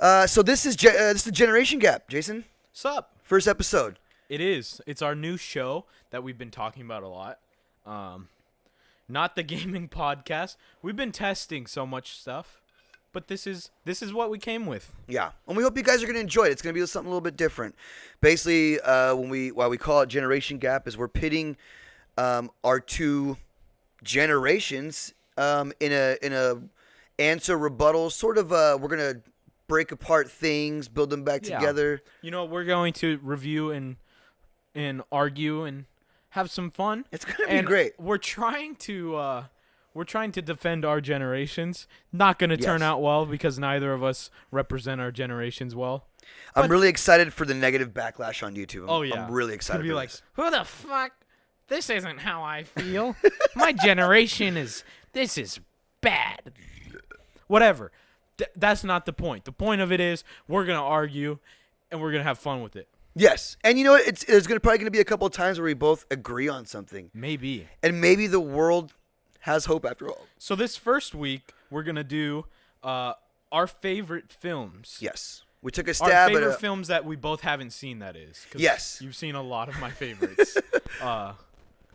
So this is the Generation Gap, Jason. Sup? First episode. It is. It's our new show that we've been talking about a lot. Not the gaming podcast. We've been testing so much stuff, but this is what we came with. Yeah, and we hope you guys are gonna enjoy it. It's gonna be something a little bit different. Basically, why we call it Generation Gap is we're pitting our two generations in a answer rebuttal sort of. We're gonna break apart things, build them back together. You know, we're going to review and argue and have some fun. It's gonna be great. We're trying to defend our generations. Not going to turn out well because neither of us represent our generations well. I'm really excited for the negative backlash on YouTube. I'm really excited. To be for like, this. who the fuck? This isn't how I feel. My generation is bad. Whatever. That's not the point. The point of it is we're gonna argue and we're gonna have fun with it. Yes, and you know what? There's probably gonna be a couple of times where we both agree on something. Maybe. And maybe the world has hope after all. So this first week we're gonna do our favorite films. Yes, we took a stab our favorite at films that we both haven't seen. That is. 'Cause yes, you've seen a lot of my favorites. I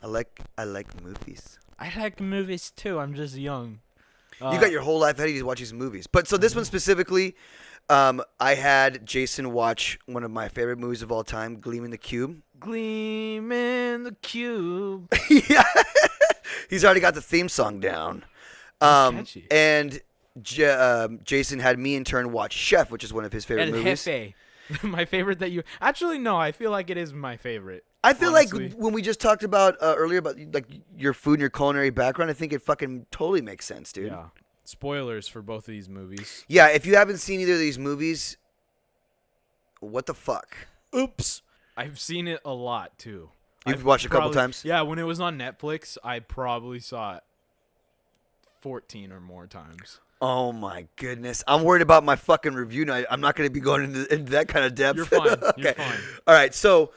like movies. I like movies too. I'm just young. You got your whole life ahead of you to watch these movies. But so this one specifically, I had Jason watch one of my favorite movies of all time, Gleam in the Cube. Gleam in the Cube. Yeah. He's already got the theme song down. Catchy. And Jason had me in turn watch Chef, which is one of his favorite movies. Jefe. My favorite that you... Actually, no. I feel like it is my favorite. I feel honestly. like when we just talked about earlier about like your food and your culinary background, I think it fucking totally makes sense, dude. Yeah. Spoilers for both of these movies. Yeah, if you haven't seen either of these movies, what the fuck? Oops. I've seen it a lot, too. You've watched it a couple times? Yeah, when it was on Netflix, I probably saw it 14 or more times. Oh, my goodness. I'm worried about my fucking review now. I'm not going to be going into that kind of depth. You're fine. Okay. You're fine. All right, so...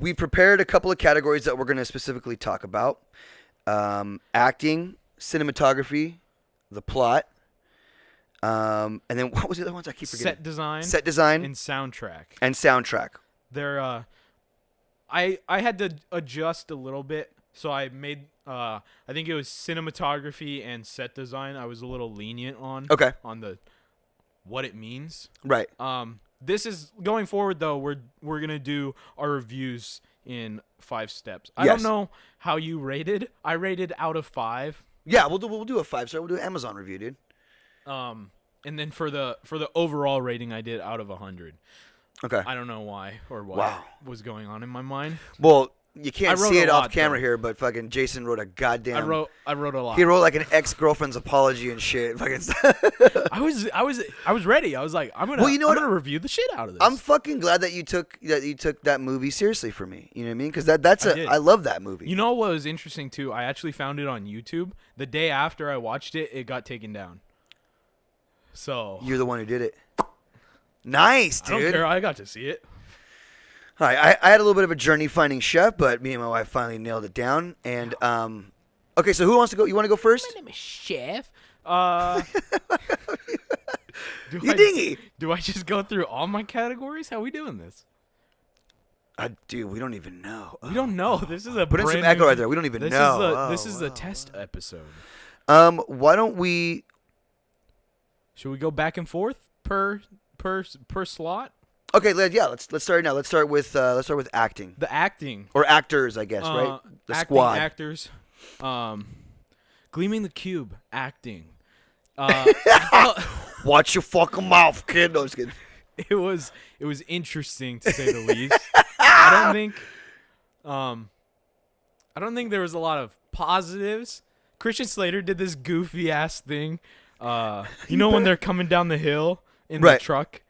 we prepared a couple of categories that we're going to specifically talk about. Acting, cinematography, the plot, and then what was the other ones I keep forgetting? Set design. And soundtrack. soundtrack. They're, I had to adjust a little bit, so I made, I think it was cinematography and set design I was a little lenient on. Okay. On the what it means. Right. This is going forward though. We're gonna do our reviews in 5 steps. I Yes. don't know how you rated. I rated out of 5. Yeah, we'll do a 5-star. We'll do an Amazon review, dude. And then for the overall rating, I did out of 100. Okay. I don't know why or what Wow. was going on in my mind. Well, you can't I wrote see a it off lot, camera though. here, but fucking Jason wrote a goddamn. I wrote a lot. He wrote like an ex-girlfriend's apology and shit. Fucking. I was ready. I was like, I'm gonna review the shit out of this. I'm fucking glad that you took that movie seriously for me. You know what I mean? Because I love that movie. You know what was interesting too? I actually found it on YouTube. The day after I watched it, it got taken down. So You're the one who did it. Nice, dude. I don't care. I got to see it. All right, I had a little bit of a journey finding Chef, but me and my wife finally nailed it down. And okay, so who wants to go? You want to go first? My name is Chef. You dingy. Do I just go through all my categories? How are we doing this? Dude, we don't even know. We don't know. This is a Put in some brand echo new- right there. We don't even know. This is a test episode. Why don't we? Should we go back and forth per slot? Okay, let's start now. Let's start with acting The acting or actors, I guess, right? The acting, squad. actors. Gleaming the Cube acting. Watch your fucking mouth, kid. No, I'm just kidding. It was interesting to say the least. I don't think there was a lot of positives. Christian Slater did this goofy ass thing. You know when they're coming down the hill in the truck?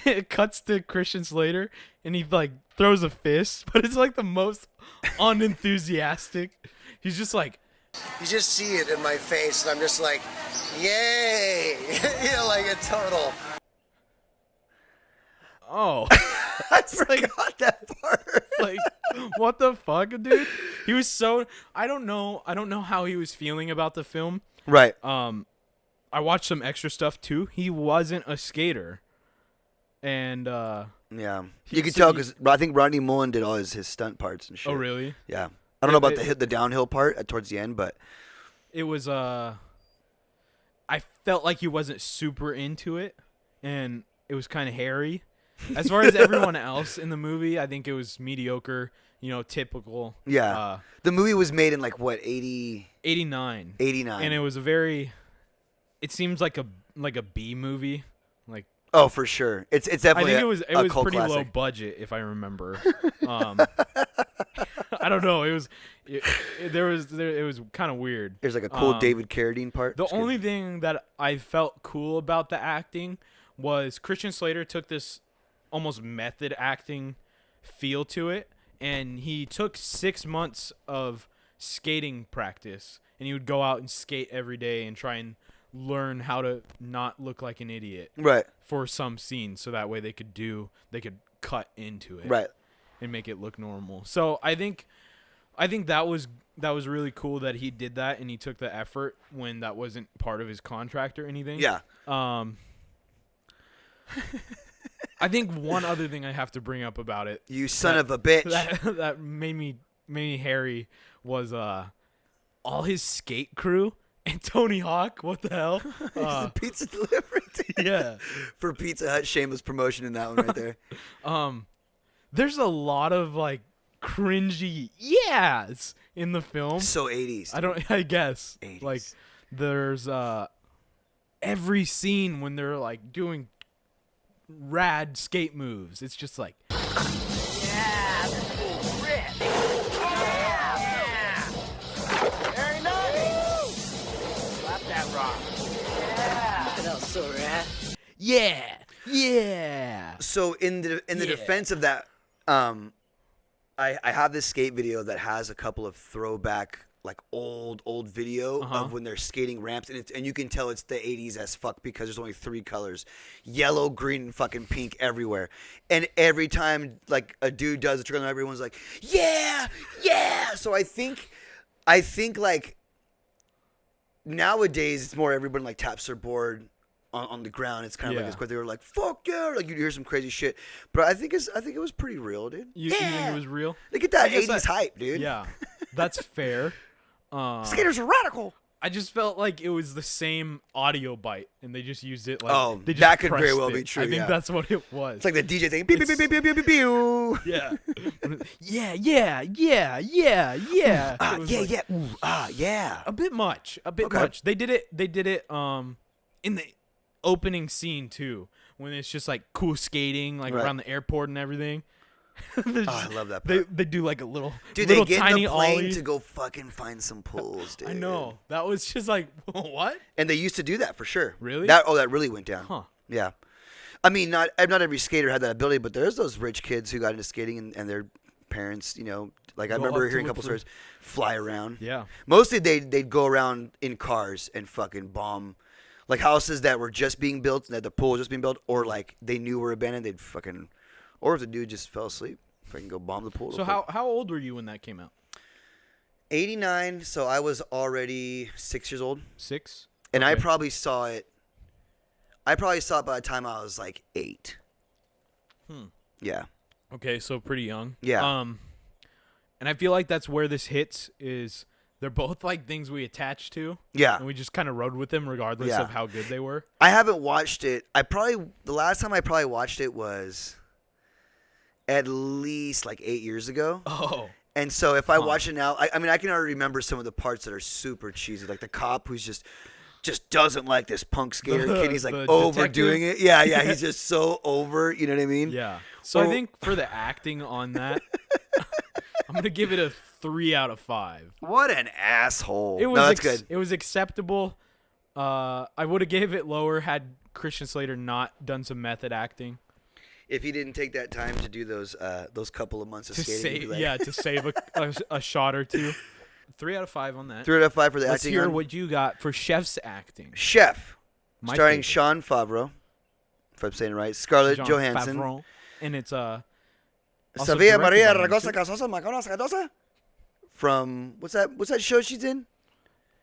It cuts to Christian Slater and he like throws a fist, but it's like the most unenthusiastic. He's just like, you just see it in my face, and I'm just like, yay! You know, like a total. oh, I forgot that part. like, what the fuck, dude? He was so. I don't know how he was feeling about the film. Right. I watched some extra stuff too. He wasn't a skater, and Yeah, you can tell because I think Rodney Mullen did all his stunt parts and shit. oh really? Yeah, I don't know about the downhill part towards the end, but It was I felt like he wasn't super into it, and it was kind of hairy. As far as everyone else in the movie, I think it was mediocre. You know, typical. yeah, the movie was made in like what 89. 89, And it was a very. It seems like a B movie, like. Oh, for sure. It's definitely. I think it was cult pretty classic. low budget, if I remember. I don't know. It was kind of weird. There's like a cool David Carradine part. The Just kidding. only thing that I felt cool about the acting was Christian Slater took this almost method acting feel to it, and he took 6 months of skating practice, and he would go out and skate every day and try and learn how to not look like an idiot Right. for some scenes, so that way they could cut into it Right. and make it look normal. So I think that was really cool that he did that, and he took the effort when that wasn't part of his contract or anything. Yeah. I think one other thing I have to bring up about it You son of a bitch. that made me hairy was all his skate crew and Tony Hawk. What the hell? The pizza delivery. Yeah. For Pizza Hut, shameless promotion in that one right there. There's a lot of like cringy yes in the film. So 80s. I guess 80s. like there's every scene when they're like doing rad skate moves, it's just like Very nice. Slap that rock. That was so rad. yeah. So in the Yeah. defense of that, I have this skate video that has a couple of throwback like old video of when they're skating ramps, and you can tell it's the 80s as fuck because there's only 3 colors: yellow, green, and fucking pink everywhere. And every time like a dude does a trick, everyone's like, yeah. So I think like nowadays it's more everybody like taps their board on the ground. It's kind of like it's they were like fuck yeah, like you'd hear some crazy shit. But I think it was pretty real, dude. You think it was real? They get that I guess 80s hype, dude. Yeah, that's fair. Skaters are radical. I just felt like it was the same audio bite, and they just used it like. Oh, they just that could very pressed well it. be true, I think yeah. that's what it was. It's like the DJ thing. Pew, pew, pew, pew, pew, pew, pew, pew. yeah, yeah. It was like Ooh, yeah. a bit much. Okay. Much. They did it. In the opening scene too, when it's just like cool skating, like Right. around the airport and everything. I love that part. They do like a little, Dude, little they get tiny in the plane ollie. to go fucking find some pools, dude. I know that was just like what? And they used to do that for sure. Really? That really went down. Huh. Yeah. I mean, not every skater had that ability, but there's those rich kids who got into skating and their parents, you know, like I Go remember up to hearing a look couple for- stories, fly around. Yeah. Mostly they'd go around in cars and fucking bomb, like houses that were just being built, that the pool was just being built, or like they knew were abandoned, they'd fucking, or if the dude just fell asleep, fucking go bomb the pool. So how old were you when that came out? 89, so I was already 6 years old, 6? and I Okay. probably saw it by the time I was like 8. Yeah. Okay, so pretty young. Yeah. And I feel like that's where this hits is they're both like things we attach to. Yeah. And we just kind of rode with them regardless Yeah. of how good they were. I haven't watched it. The last time I probably watched it was at least like 8 years ago. Oh. And so if I watch it now, I mean, I can already remember some of the parts that are super cheesy, like the cop who's just doesn't like this punk skater kid. He's like the overdoing detective? it. Yeah. He's just so over. You know what I mean? Yeah. So Or- I think for the acting on that, I'm going to give it a 3 out of 5. What an asshole. It was No, that's good. It was acceptable. I would have gave it lower had Christian Slater not done some method acting If he didn't take that time to do those couple of months of to skating, save to save a shot or two. 3 out of 5 on that. 3 out of 5 for the Let's acting. hear on what you got for Chef's acting. Chef, My starring favorite. Sean Favreau, if I'm saying it right, Scarlett Jean Johansson, Favreau. And it's also Savia directed Maria by him, Ragosa too. Casosa Maconas Cadosa. From what's that show she's in?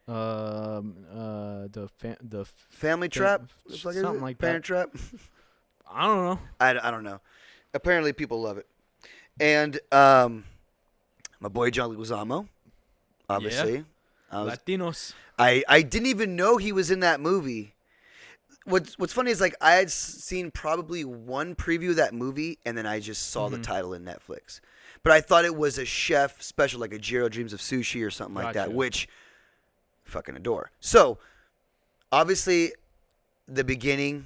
The Family Trap, something like Family that. Trap. I don't know. I don't know. Apparently, people love it. And my boy John Leguizamo, obviously. Latinos. I didn't even know he was in that movie. What's funny is like I had seen probably one preview of that movie, and then I just saw the title in Netflix. But I thought it was a chef special, like a Jiro Dreams of Sushi or something like that, Gotcha. which I fucking adore. So obviously, the beginning,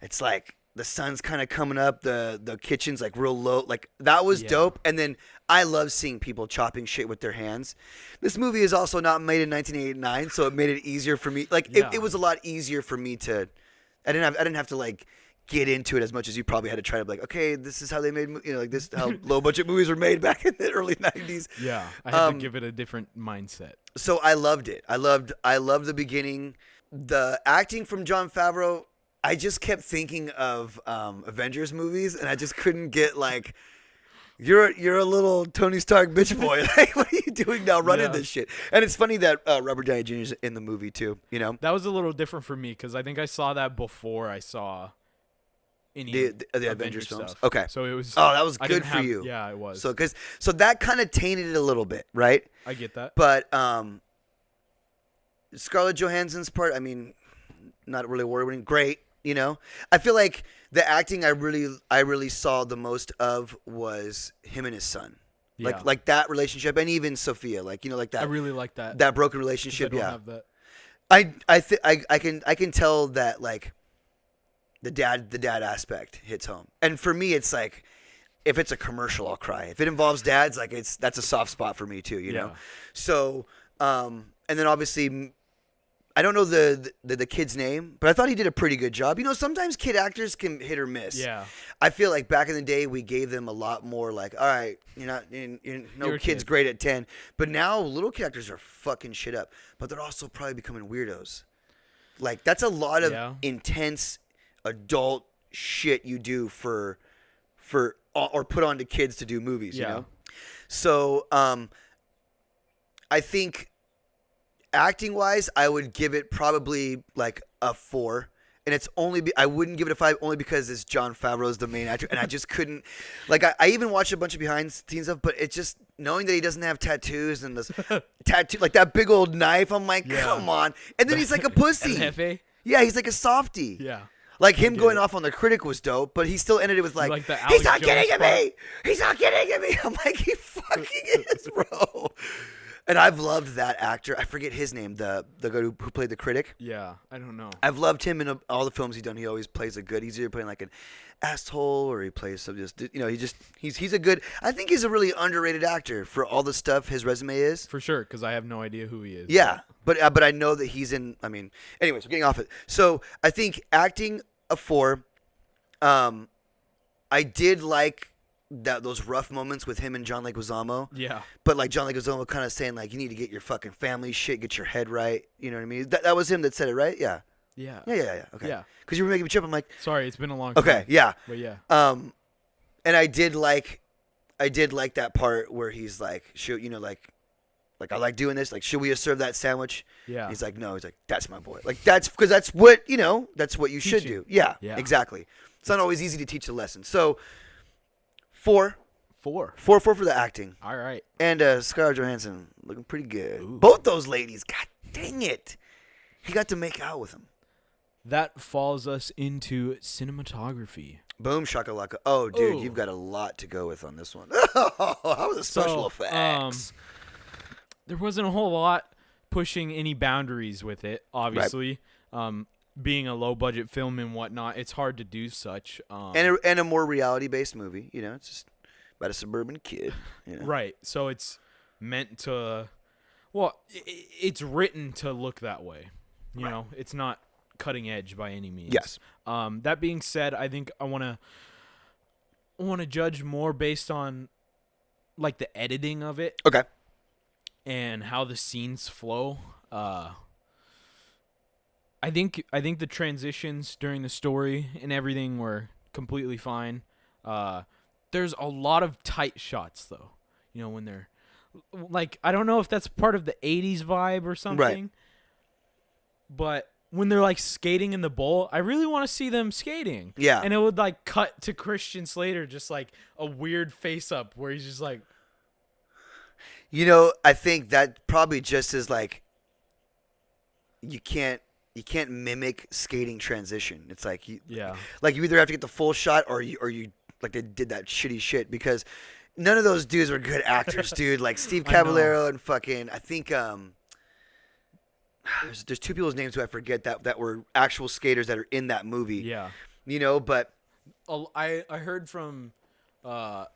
it's like the sun's kind of coming up, the kitchen's like real low, like that was dope. And then I love seeing people chopping shit with their hands. This movie is also not made in 1989, so it made it easier for me. Like it was a lot easier for me to. I didn't have to like get into it as much as you probably had to try to be like, okay, this is how they made, like this how low budget movies were made back in the early 90s. Yeah, I had to give it a different mindset. So I loved it. I loved the beginning, the acting from Jon Favreau. I just kept thinking of Avengers movies, and I just couldn't get like, you're a little Tony Stark bitch boy. Like, what are you doing now, running this shit? And it's funny that Robert Downey Jr. is in the movie too. That was a little different for me because I think I saw that before I saw any the Avengers films. stuff. Okay, so it was. Oh, that was I good didn't for have- you. Yeah, it was. So that kind of tainted it a little bit, right? I get that. But Scarlett Johansson's part, I mean, not really worrying. Great, I feel like the acting I really saw the most of was him and his son, Yeah. like that relationship, and even Sophia, like that. I really like that. that broken 'cause I relationship. don't Yeah, have that. I can tell that like the dad aspect hits home, and for me it's like if it's a commercial I'll cry. If it involves dads, like that's a soft spot for me too, you know. So and then obviously I don't know the kid's name, but I thought he did a pretty good job. Sometimes kid actors can hit or miss. Yeah. I feel like back in the day we gave them a lot more like, all right, you're no You're a kid's kid. great at 10, but now little kid actors are fucking shit up, but they're also probably becoming weirdos. Like that's a lot of intense adult shit you do for or put on to kids to do movies, you know? So I think acting wise, I would give it probably like a 4. And it's I wouldn't give it a 5 only because it's Jon Favreau's the main actor, and I just couldn't. Like I even watched a bunch of behind the scenes stuff, but it's just knowing that he doesn't have tattoos and this tattoo, like that big old knife. I'm like, come on. And then he's like a pussy. El Jefe? Yeah, he's like a softie. Yeah. Like him going off on the critic was dope, but he still ended it with like the he's Alex not getting Jones at me. He's not getting at me. I'm like, he fucking is, bro. And I've loved that actor. I forget his name. The guy who played the critic. Yeah, I don't know. I've loved him in all the films he's done. He always plays a good. He's either playing like an asshole or he plays some just he's a good. I think he's a really underrated actor for all the stuff his resume is. For sure, because I have no idea who he is. Yeah, but I know that he's in. I mean, anyways, we're getting off it. So I think acting a 4. I did like those rough moments with him and John Leguizamo. Yeah. But like John Leguizamo kind of saying like you need to get your fucking family shit, get your head right. You know what I mean? That was him that said it, right? Yeah. Yeah. Yeah. Okay. Yeah. Because you were making me trip. I'm like, Sorry, it's been a long time. okay, yeah. But yeah. And I did like that part where he's like, should like I like doing this. Like, should we have served that sandwich? Yeah. He's like, no. He's like, that's my boy. Like that's because that's what that's what you should Teaching. do. Yeah. Yeah. Exactly. It's not always easy to teach the lesson. So 4 4. for the acting. All right. And Scarlett Johansson looking pretty good. Ooh. Both those ladies, god dang it. He got to make out with him. That falls us into cinematography. Boom shakalaka. Oh, dude, Ooh. you've got a lot to go with on this one. How was the special effects? There wasn't a whole lot pushing any boundaries with it, obviously. Being a low-budget film and whatnot, it's hard to do such. And a more reality-based movie. It's just about a suburban kid. Right. So it's meant to... Well, it's written to look that way. You know, it's not cutting edge by any means. Yes. That being said, I think I want to judge more based on like the editing of it Okay. and how the scenes flow. I think the transitions during the story and everything were completely fine. There's a lot of tight shots though. When they're like, I don't know if that's part of the 80s vibe or something. but when they're like skating in the bowl, I really want to see them skating. Yeah. And it would like cut to Christian Slater just like a weird face up where he's just like, I think that probably just is like you can't mimic skating transition. It's like you either have to get the full shot or you like they did that shitty shit because none of those dudes were good actors, dude. Like Steve Caballero and fucking I think there's two people's names who I forget that were actual skaters that are in that movie. yeah. But I heard from a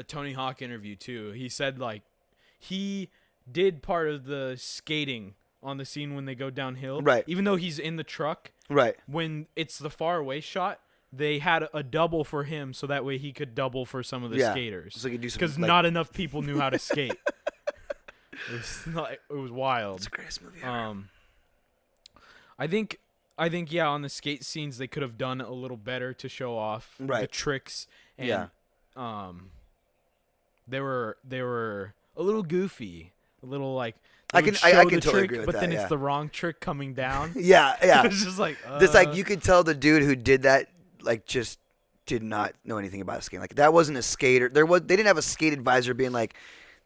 Tony Hawk interview too. He said like he did part of the skating on the scene when they go downhill. Right. Even though he's in the truck. right. When it's the far away shot, they had a double for him so that way he could double for some of the Yeah. skaters. So he could do some, Because like- not enough people knew how to skate. It was wild. It's the greatest movie ever. I think yeah, on the skate scenes they could have done a little better to show off the Right. tricks and Yeah. they were a little goofy, a little like I they would can- I show can the totally trick, agree with but that, then yeah. it's the wrong trick coming down. Yeah. It's just like It's like you could tell the dude who did that like just did not know anything about skating. Like that wasn't a skater. They didn't have a skate advisor being like,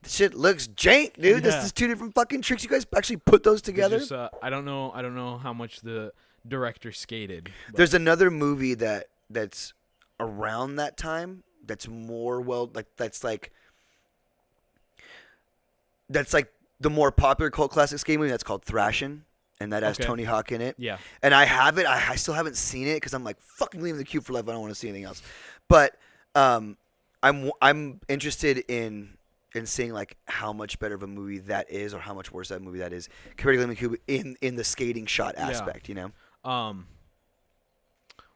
"This shit looks jank, dude. This Yeah. is two different fucking tricks. You guys actually put those together." Just, I don't know how much the director skated. But There's another movie that's around that time that's more that's like the more popular cult classic skate movie that's called Thrashin', and that has Okay. Tony Hawk in it. yeah. And I have it. I still haven't seen it because I'm like fucking leaving the cube for life. I don't want to see anything else. But I'm interested in seeing like how much better of a movie that is, or how much worse that movie that is compared to Leaving the Cube in the skating shot aspect.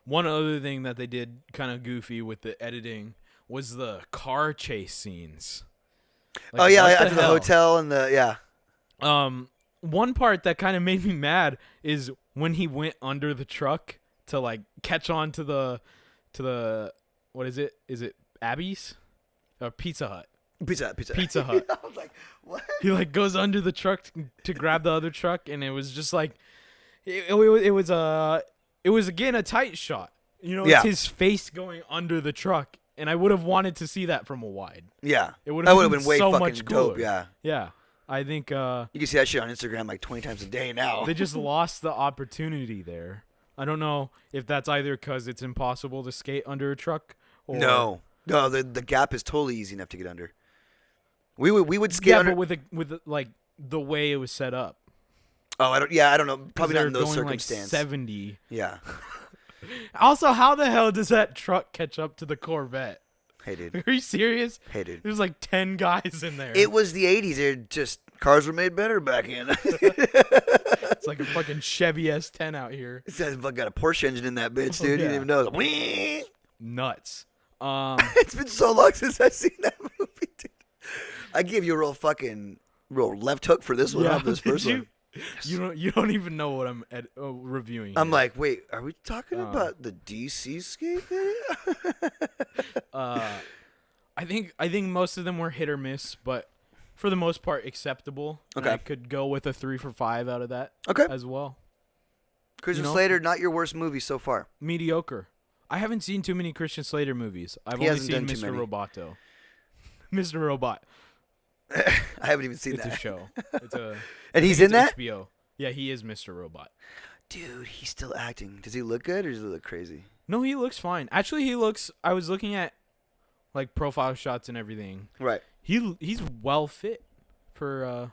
One other thing that they did kind of goofy with the editing was the car chase scenes. Oh yeah, what after the hell? hotel and the One part that kind of made me mad is when he went under the truck to like catch on to the what is it? Is it Abby's or Pizza Hut? Pizza Hut. I was like, what? He like goes under the truck to grab the other truck, and it was just like it was again a tight shot. Yeah. It's his face going under the truck, and I would have wanted to see that from a wide. Yeah, It would that have would have been been way so fucking much dope. cooler. Yeah, Yeah, I think you can see that shit on Instagram like 20 times a day now. they just lost the opportunity there. I don't know if that's either because it's impossible to skate under a truck. Or, No, the gap is totally easy enough to get under. We would skate Yeah, under. but with like the way it was set up. I don't know. 'Cause Probably not they're in those going, like, circumstances. 70. Yeah. Also, how the hell does that truck catch up to the Corvette? Hey, dude. Are you serious? Hey, dude. There's like 10 guys in there. It was the 80s. They're just cars were made better back in. It's like a fucking Chevy S10 out here. It says got a Porsche engine in that bitch, Oh, dude. You yeah. didn't even know. Whee! Nuts. It's been so long since I've seen that movie, dude. I give you a real left hook for this one. Yeah, Huh, this did first one. You don't even know what I'm reviewing. I'm here. like, wait, are we talking about the DC skate video? I think most of them were hit or miss, but for the most part acceptable. And Okay. I could go with a 3 for 5 out of that. Okay. As well. Christian You know? Slater, not your worst movie so far. Mediocre. I haven't seen too many Christian Slater movies. I've He only hasn't seen done too Mr. many. Roboto. Mr. Robot. I haven't even seen It's that. a show. It's a And I he's think in it's that? HBO. Yeah, he is Mr. Robot. Dude, he's still acting. Does he look good or does he look crazy? No, he looks fine. Actually, he looks. I was looking at like profile shots and everything. Right. He's well fit for.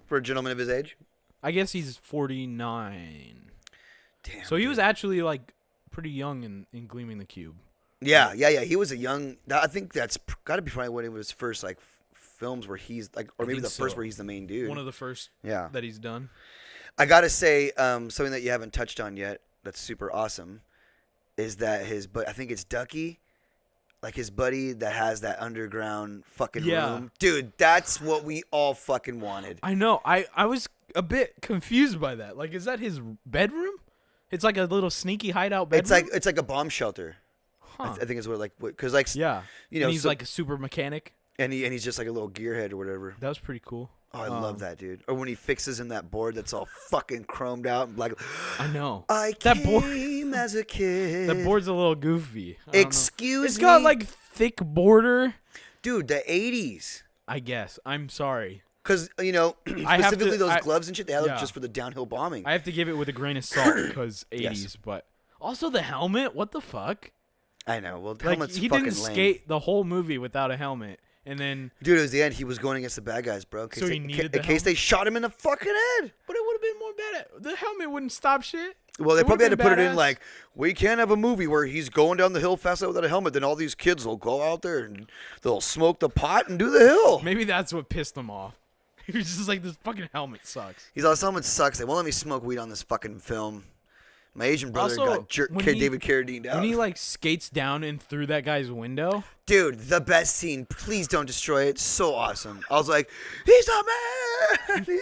For a gentleman of his age? I guess he's 49. Damn. So he dude. was actually like pretty young in Gleaming the Cube. Yeah. He was a young. I think that's got to be probably one of his first like films where he's like, or I maybe think the first so. where he's the main dude. One of the first Yeah. that he's done. I gotta say, something that you haven't touched on yet that's super awesome is that I think it's Ducky, like his buddy that has that underground fucking Yeah. room. Dude, that's what we all fucking wanted. I know. I was a bit confused by that. Like, is that his bedroom? It's like a little sneaky hideout bedroom. It's like a bomb shelter. Huh. I think it's what because like Yeah. you know and he's so- like a super mechanic. and he's just like a little gearhead or whatever. That was pretty cool. Oh, I love that, dude. Or when he fixes him that board that's all fucking chromed out and like, I know. I That board- came as a kid. That board's a little goofy. I don't know. Excuse It's me. got like thick border. Dude, the 80s. I guess. I'm sorry. Because, you know, I have specifically to- those I- gloves and shit, they had yeah. just for the downhill bombing. I have to give it with a grain of salt because 80s, Yes. but also the helmet. What the fuck? I know. Well, Like helmet's he fucking didn't lame. skate the whole movie without a helmet, and then Dude, it was the end. He was going against the bad guys, bro. In case, So he they, in needed ca- the in case they shot him in the fucking head. but it would have been more bad. The helmet wouldn't stop shit. Well, they It probably had to would've put it been in badass. like, we can't have a movie where he's going down the hill fast without a helmet. Then all these kids will go out there and they'll smoke the pot and do the hill. Maybe that's what pissed him off. He was just like, this fucking helmet sucks. He's all, this helmet sucks. They won't let me smoke weed on this fucking film. My Asian brother Also, got jerked when David Carradine down. When he like skates down and through that guy's window. Dude, the best scene. Please don't destroy it. So awesome. I was like, he's a man.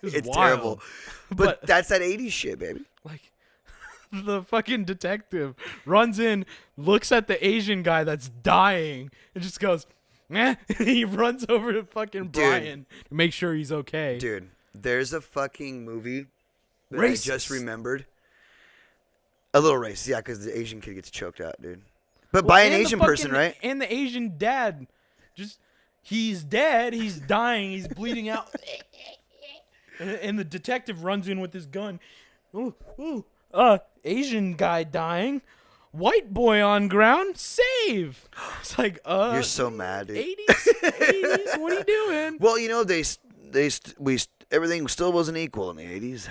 was It's wild. terrible. But But- that's that 80s shit, baby. Like, the fucking detective runs in, looks at the Asian guy that's dying, and just goes, eh. He runs over to fucking Brian to make sure he's okay. Dude, there's a fucking movie that I Racist. just remembered. A little racist, yeah, because the Asian kid gets choked out, dude. But Well, by an and the Asian person, fucking- right? And the Asian dad, just, he's dead, he's dying, he's bleeding out. And the detective runs in with his gun. Ooh, Asian guy dying. White boy on ground, save. It's like, You're so mad, dude. 80s, what are you doing? Well, you know, everything still wasn't equal in the 80s.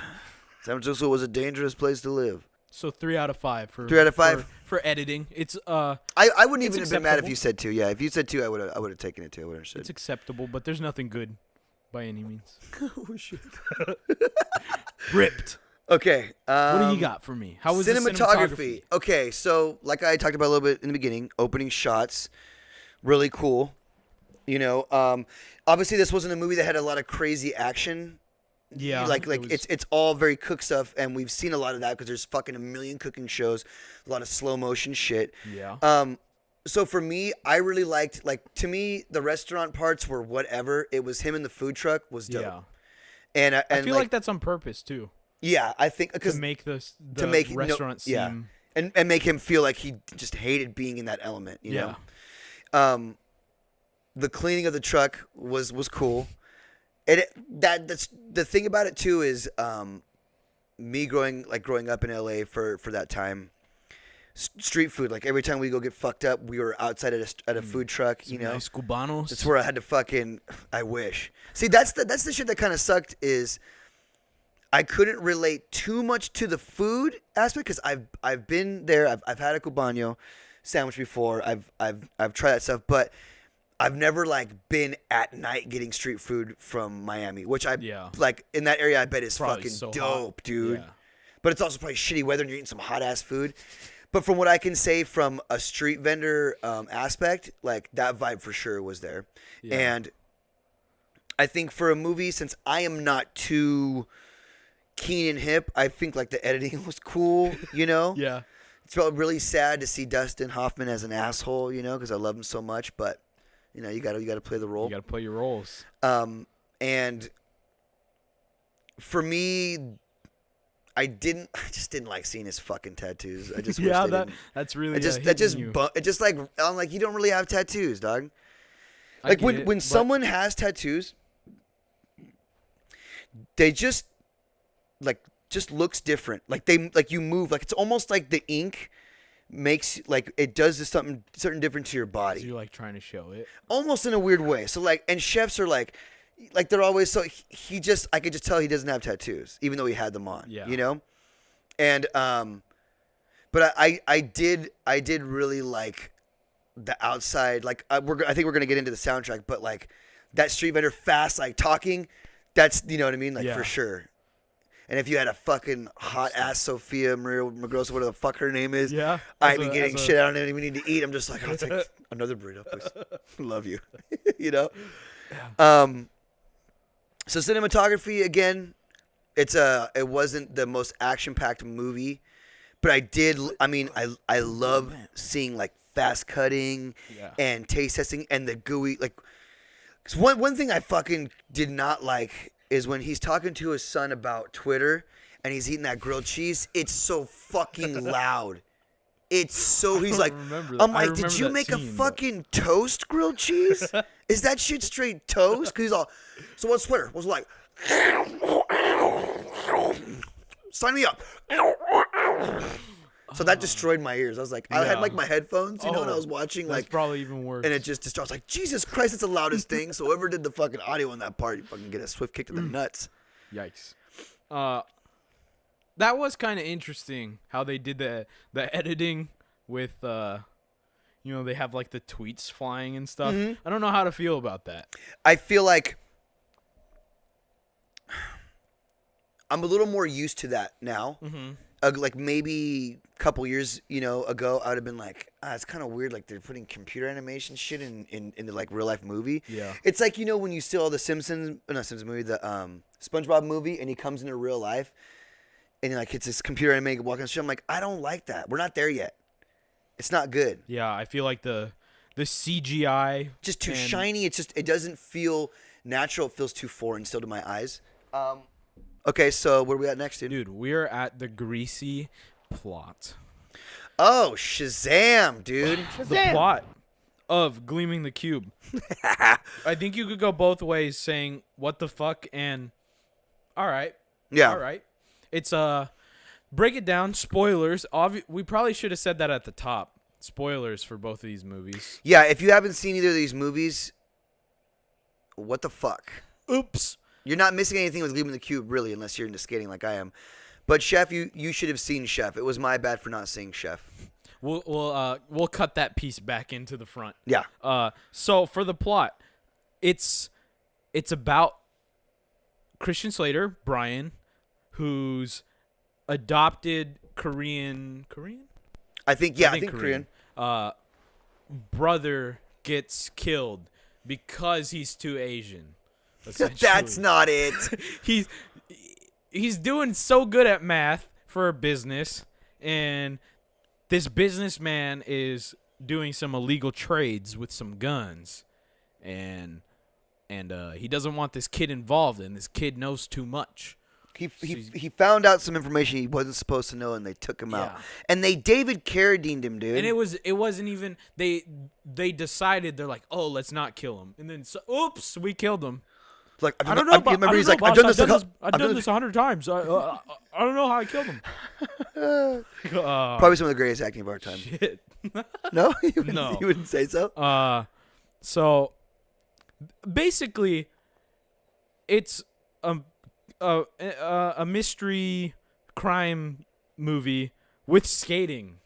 San Francisco was a dangerous place to live. So 3 out of 5 for 3 out of 5? for editing. It's I wouldn't It's even have been mad if acceptable. you said 2. Yeah, if you said 2, I would have taken it too. I would have understood. it's acceptable, but there's nothing good by any means. Oh shit. Ripped. Okay. What do you got for me? How was the cinematography? Okay, so like I talked about a little bit in the beginning, opening shots, really cool. You know, obviously this wasn't a movie that had a lot of crazy action. Yeah, like it was- it's all very cook stuff, and we've seen a lot of that because there's fucking a million cooking shows, a lot of slow motion shit. Yeah. So for me, I really liked, like, to me the restaurant parts were whatever. It was him in the food truck was dope. Yeah. And I feel like that's on purpose too, yeah, I think to because make the make restaurant seem. yeah, and make him feel like he just hated being in that element. You Yeah. know. The cleaning of the truck was cool. That's the thing about it too is me growing up in LA for that time. Street food, like every time we go get fucked up, we were outside at a food truck. You know, Nice cubanos. that's where I had to fucking. I wish. See, that's the shit that kind of sucked is I couldn't relate too much to the food aspect because I've been there. I've had a cubano sandwich before. I've tried that stuff, but I've never like been at night getting street food from Miami, which like in that area I bet is Probably fucking so hot. dope, dude. Yeah. But it's also probably shitty weather and you're eating some hot ass food. But from what I can say from a street vendor aspect, like that vibe for sure was there. Yeah. And I think for a movie, since I am not too keen and hip, I think like the editing was cool, you know? Yeah. It's felt really sad to see Dustin Hoffman as an asshole, you know, because I love him so much. But, you know, you gotta play the role. You got to play your roles. And for me, I just didn't like seeing his fucking tattoos. I just wish Yeah, they didn't. that's really. It just you. it just like I'm like, you don't really have tattoos, dog. I Like get when it, when but- someone has tattoos, they just looks different. Like you move, like it's almost like the ink makes like it does something different to your body. You're like trying to show it. Almost in a weird way. So like, and chefs are like they're always so he just I could just tell he doesn't have tattoos, even though he had them on. Yeah. You know, and but I did really like the outside. Like I think we're gonna get into the soundtrack, but like that street vendor fast like talking, that's you know what I mean, like Yeah. for sure. And if you had a fucking hot ass Sophia Maria Magrosa, whatever the fuck her name is, Yeah, I'd as be a- getting as a- shit out and we need to eat. I'm just like, I'll take another burrito, please. Love you. You know? So cinematography, again, it wasn't the most action-packed movie, but I love seeing like fast cutting Yeah. and taste testing and the gooey, like 'Cause one thing I fucking did not like is when he's talking to his son about Twitter and he's eating that grilled cheese. It's so fucking loud. It's so he's like, remember that. I'm I like, did remember you that make a scene, fucking toast grilled cheese? Is that shit straight toast? Because he's all, so what's Twitter? Was like, sign me up. So that destroyed my ears. I was like, I had like my headphones, you know, and I was watching That's like, probably even worse. and it just destroyed. I was like, Jesus Christ, it's the loudest thing. So whoever did the fucking audio on that part, you fucking get a swift kick to the nuts. Yikes. That was kind of interesting how they did the editing with they have like the tweets flying and stuff. I don't know how to feel about that. I feel like I'm a little more used to that now. Like maybe a couple years, ago, I would have been like, it's kind of weird. Like they're putting computer animation shit in the like real life movie. Yeah. It's like, when you see all the not Simpsons movie, the SpongeBob movie, and he comes into real life, and like it's this computer animated walking shit. I'm like, I don't like that. We're not there yet. It's not good. Yeah, I feel like the CGI Just too shiny. It doesn't feel natural. It feels too foreign still to my eyes. Okay, so where are we at next, dude? Dude, we're at the greasy plot. Oh, Shazam, dude. The plot of Gleaming the Cube. I think you could go both ways saying what the fuck and all right. Yeah. All right. It's break it down, spoilers. We probably should have said that at the top. Spoilers for both of these movies. Yeah, if you haven't seen either of these movies, what the fuck? Oops. You're not missing anything with Gleaming the Cube, really, unless you're into skating like I am. But Chef, you should have seen Chef. It was my bad for not seeing Chef. We'll cut that piece back into the front. Yeah. So for the plot, it's about Christian Slater, Brian, whose adopted Korean I think Korean. brother gets killed because he's too Asian. That's not it. He's doing so good at math for a business, and this businessman is doing some illegal trades with some guns, and he doesn't want this kid involved, and this kid knows too much. He found out some information he wasn't supposed to know, and they took him out. And they David Carradine'd him, dude. And it wasn't even they decided, they're like, oh, let's not kill him, and then oops, we killed him. Like, I don't know. Remember, he's like, boss, I've done this 100 times. I don't know how I killed him. Probably some of the greatest acting of our time. Shit. No, you No. wouldn't say so. So basically, it's a mystery crime movie with skating,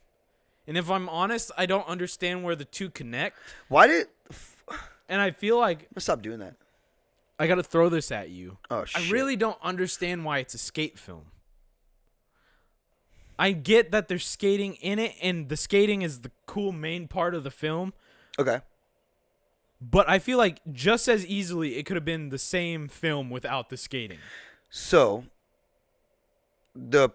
and if I'm honest, I don't understand where the two connect. And I feel like Stop doing that. I gotta throw this at you. Oh shit! I really don't understand why it's a skate film. I get that there's skating in it, and the skating is the cool main part of the film. Okay. But I feel like just as easily it could have been the same film without the skating. So, the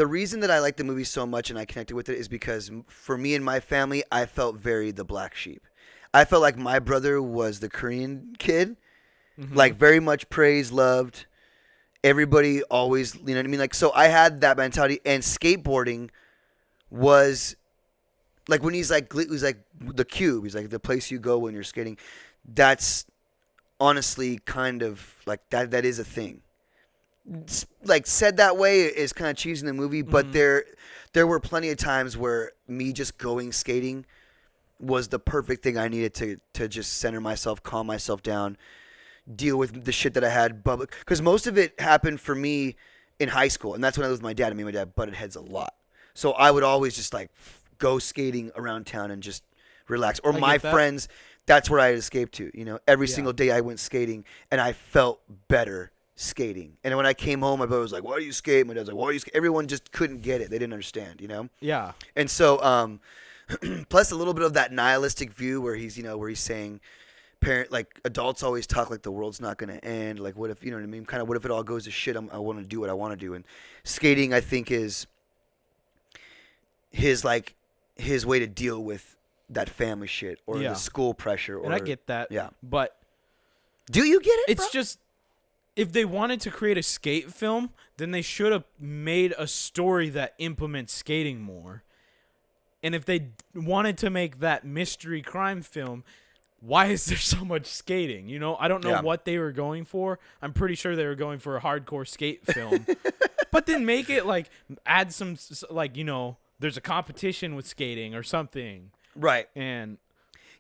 reason that I like the movie so much and I connected with it is because for me and my family, I felt very the black sheep. I felt like my brother was the Korean kid, like very much praised, loved. Everybody always, you know what I mean? Like, so I had that mentality, and skateboarding was like when he's like the cube. He's like the place you go when you're skating. That's honestly kind of like that is a thing. Like said that way is kind of cheesy in the movie, but there were plenty of times where me just going skating was the perfect thing I needed to just center myself, calm myself down, deal with the shit that I had. Because most of it happened for me in high school, and that's when I was with my dad. I mean, my dad butted heads a lot, so I would always just like go skating around town and just relax. Or my friends, that's where I'd escape to. You know, every single day I went skating, and I felt better skating. And when I came home, my brother was like, "Why do you skate?" My dad's like, "Why do you skate?" Everyone just couldn't get it. They didn't understand. You know? Yeah. And so, plus a little bit of that nihilistic view where he's saying, adults always talk like the world's not going to end. Like, what if, you know what I mean? Kind of, what if it all goes to shit? I want to do what I want to do. And skating, I think, is his way to deal with that family shit or the school pressure. And I get that. Yeah. But Do you get it? It's bro? just, if they wanted to create a skate film, then they should have made a story that implements skating more. And if they wanted to make that mystery crime film, why is there so much skating? You know, I don't know Yeah. what they were going for. I'm pretty sure they were going for a hardcore skate film. But then make it like, add some, like, you know, there's a competition with skating or something. Right. And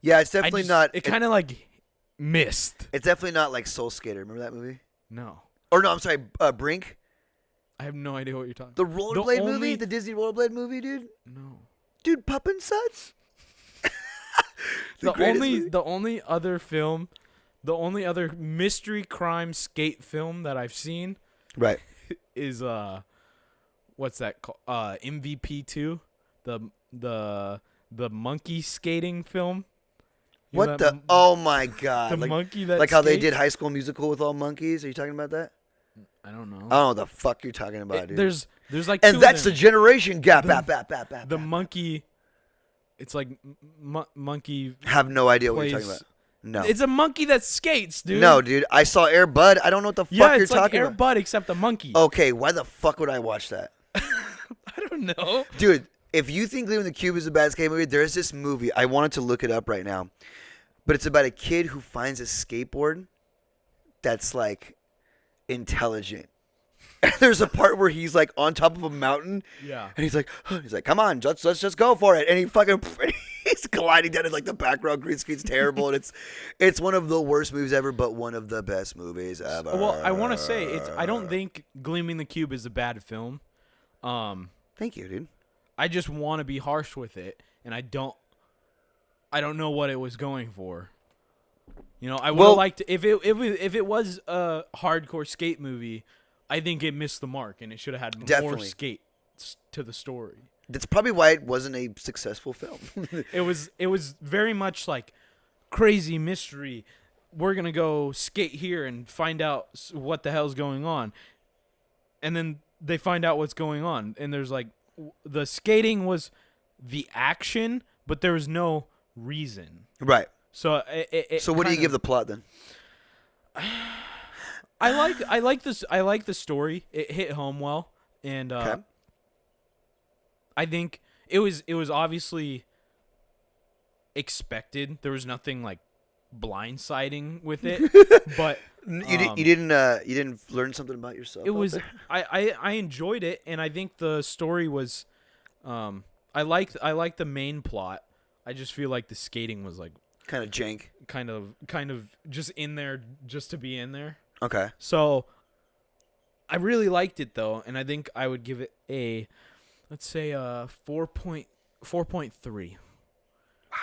Yeah, it's I definitely just- not. It kind of like missed. It's definitely not like Soul Skater. Remember that movie? No. Or no, I'm sorry, Brink. I have no idea what you're talking The about. rollerblade movie, only- the Disney rollerblade movie, dude. No. Dude, Pup and Suds. The greatest only movie. the only other film, the only other mystery crime skate film that I've seen Right. is what's that called? MVP2, the monkey skating film. You know What that the? Oh my God! the like, monkey that like how they skates? did High School Musical with all monkeys. Are you talking about that? I don't know. I don't know what the fuck you're talking about, dude. There's like two and of that's the them. generation gap. The- Bap, bap, bap, bap, The bap. monkey. It's like monkey. Have no idea what you're plays- talking about. No. It's a monkey that skates, dude. No, dude. I saw Air Bud. I don't know what the fuck Yeah, you're it's like talking Air about. Bud except a monkey. Okay, why the fuck would I watch that? I don't know. Dude, if you think Leaving the Cube is a bad skate movie, there's this movie. I wanted to look it up right now. But it's about a kid who finds a skateboard that's like intelligent. And there's a part where he's like on top of a mountain. Yeah. And he's like, come on, let's just go for it. And he fucking he's gliding down in like the background green screen's terrible. And it's one of the worst movies ever, but one of the best movies ever. Well, I want to say I don't think Gleaming the Cube is a bad film. Thank you, dude. I just want to be harsh with it, and I don't know what it was going for. You know, I would have Well- liked if it was a hardcore skate movie. I think it missed the mark, and it should have had more Definitely. skate to the story. That's probably why it wasn't a successful film. It was very much like crazy mystery. We're gonna go skate here and find out what the hell's going on, and then they find out what's going on, and there's like the skating was the action, but there was no reason. Right. So So what do you kinda- give the plot then? I like this. I like the story. It hit home well, and Okay. I think it was obviously expected. There was nothing like blindsiding with it, but You didn't learn something about yourself. it out was there? I enjoyed it, and I think the story was I liked the main plot. I just feel like the skating was like kind of jank. kind of just in there just to be in there. Okay. So I really liked it though, and I think I would give it a, let's say a 4.3. Wow.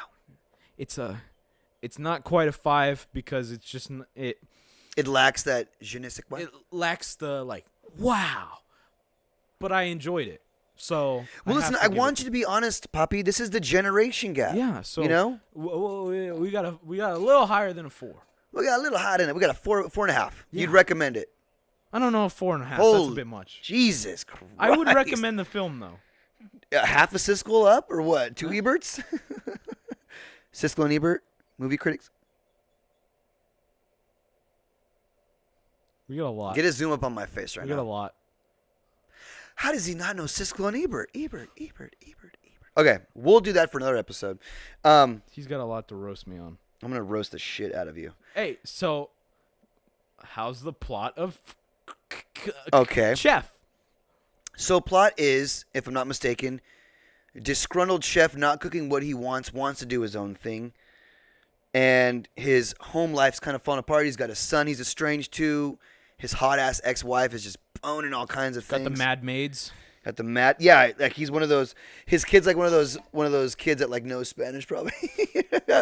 It's not quite a 5 because it's just it It lacks that je ne sais quoi. lacks the like wow, but I enjoyed it. So Well, listen, I want you to be honest, Poppy. This is the generation gap. Yeah, so you know, we got a little higher than a 4. we got a little hot in it. We got a 4.5. Yeah. You'd recommend it? I don't know, 4.5. That's Holy a bit much. Jesus Christ. I would recommend the film though. Half a Siskel up or what? 2 Eberts? Siskel and Ebert, movie critics. We got a lot. Get a zoom up on my face right We got a now. lot. How does he not know Siskel and Ebert? Ebert. Okay, we'll do that for another episode. He's got a lot to roast me on. I'm gonna roast the shit out of you. Hey, so how's the plot of Okay. Chef? So plot is, if I'm not mistaken, disgruntled chef not cooking what he wants to do his own thing. And his home life's kind of falling apart. He's got a son he's estranged to. His hot-ass ex-wife is just boning all kinds of Got things. the Mad Maids. Got the mat. Yeah, like he's one of those. His kid's like one of those kids that like knows Spanish probably.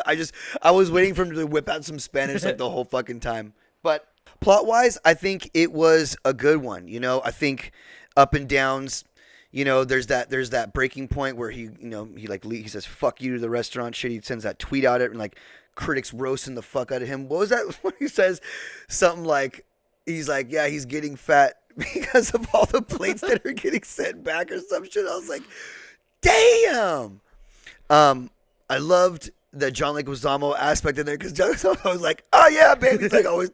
I was waiting for him to whip out some Spanish like the whole fucking time. But plot-wise, I think it was a good one. You know, I think up and downs. You know, there's that breaking point where he he says fuck you to the restaurant shit. He sends that tweet out and like critics roasting the fuck out of him. What was that when he says something like he's like, yeah, he's getting fat because of all the plates that are getting sent back or some shit. I was like, damn. I loved the John Leguizamo aspect in there because John Leguizamo was like, "Oh yeah, baby," he's like always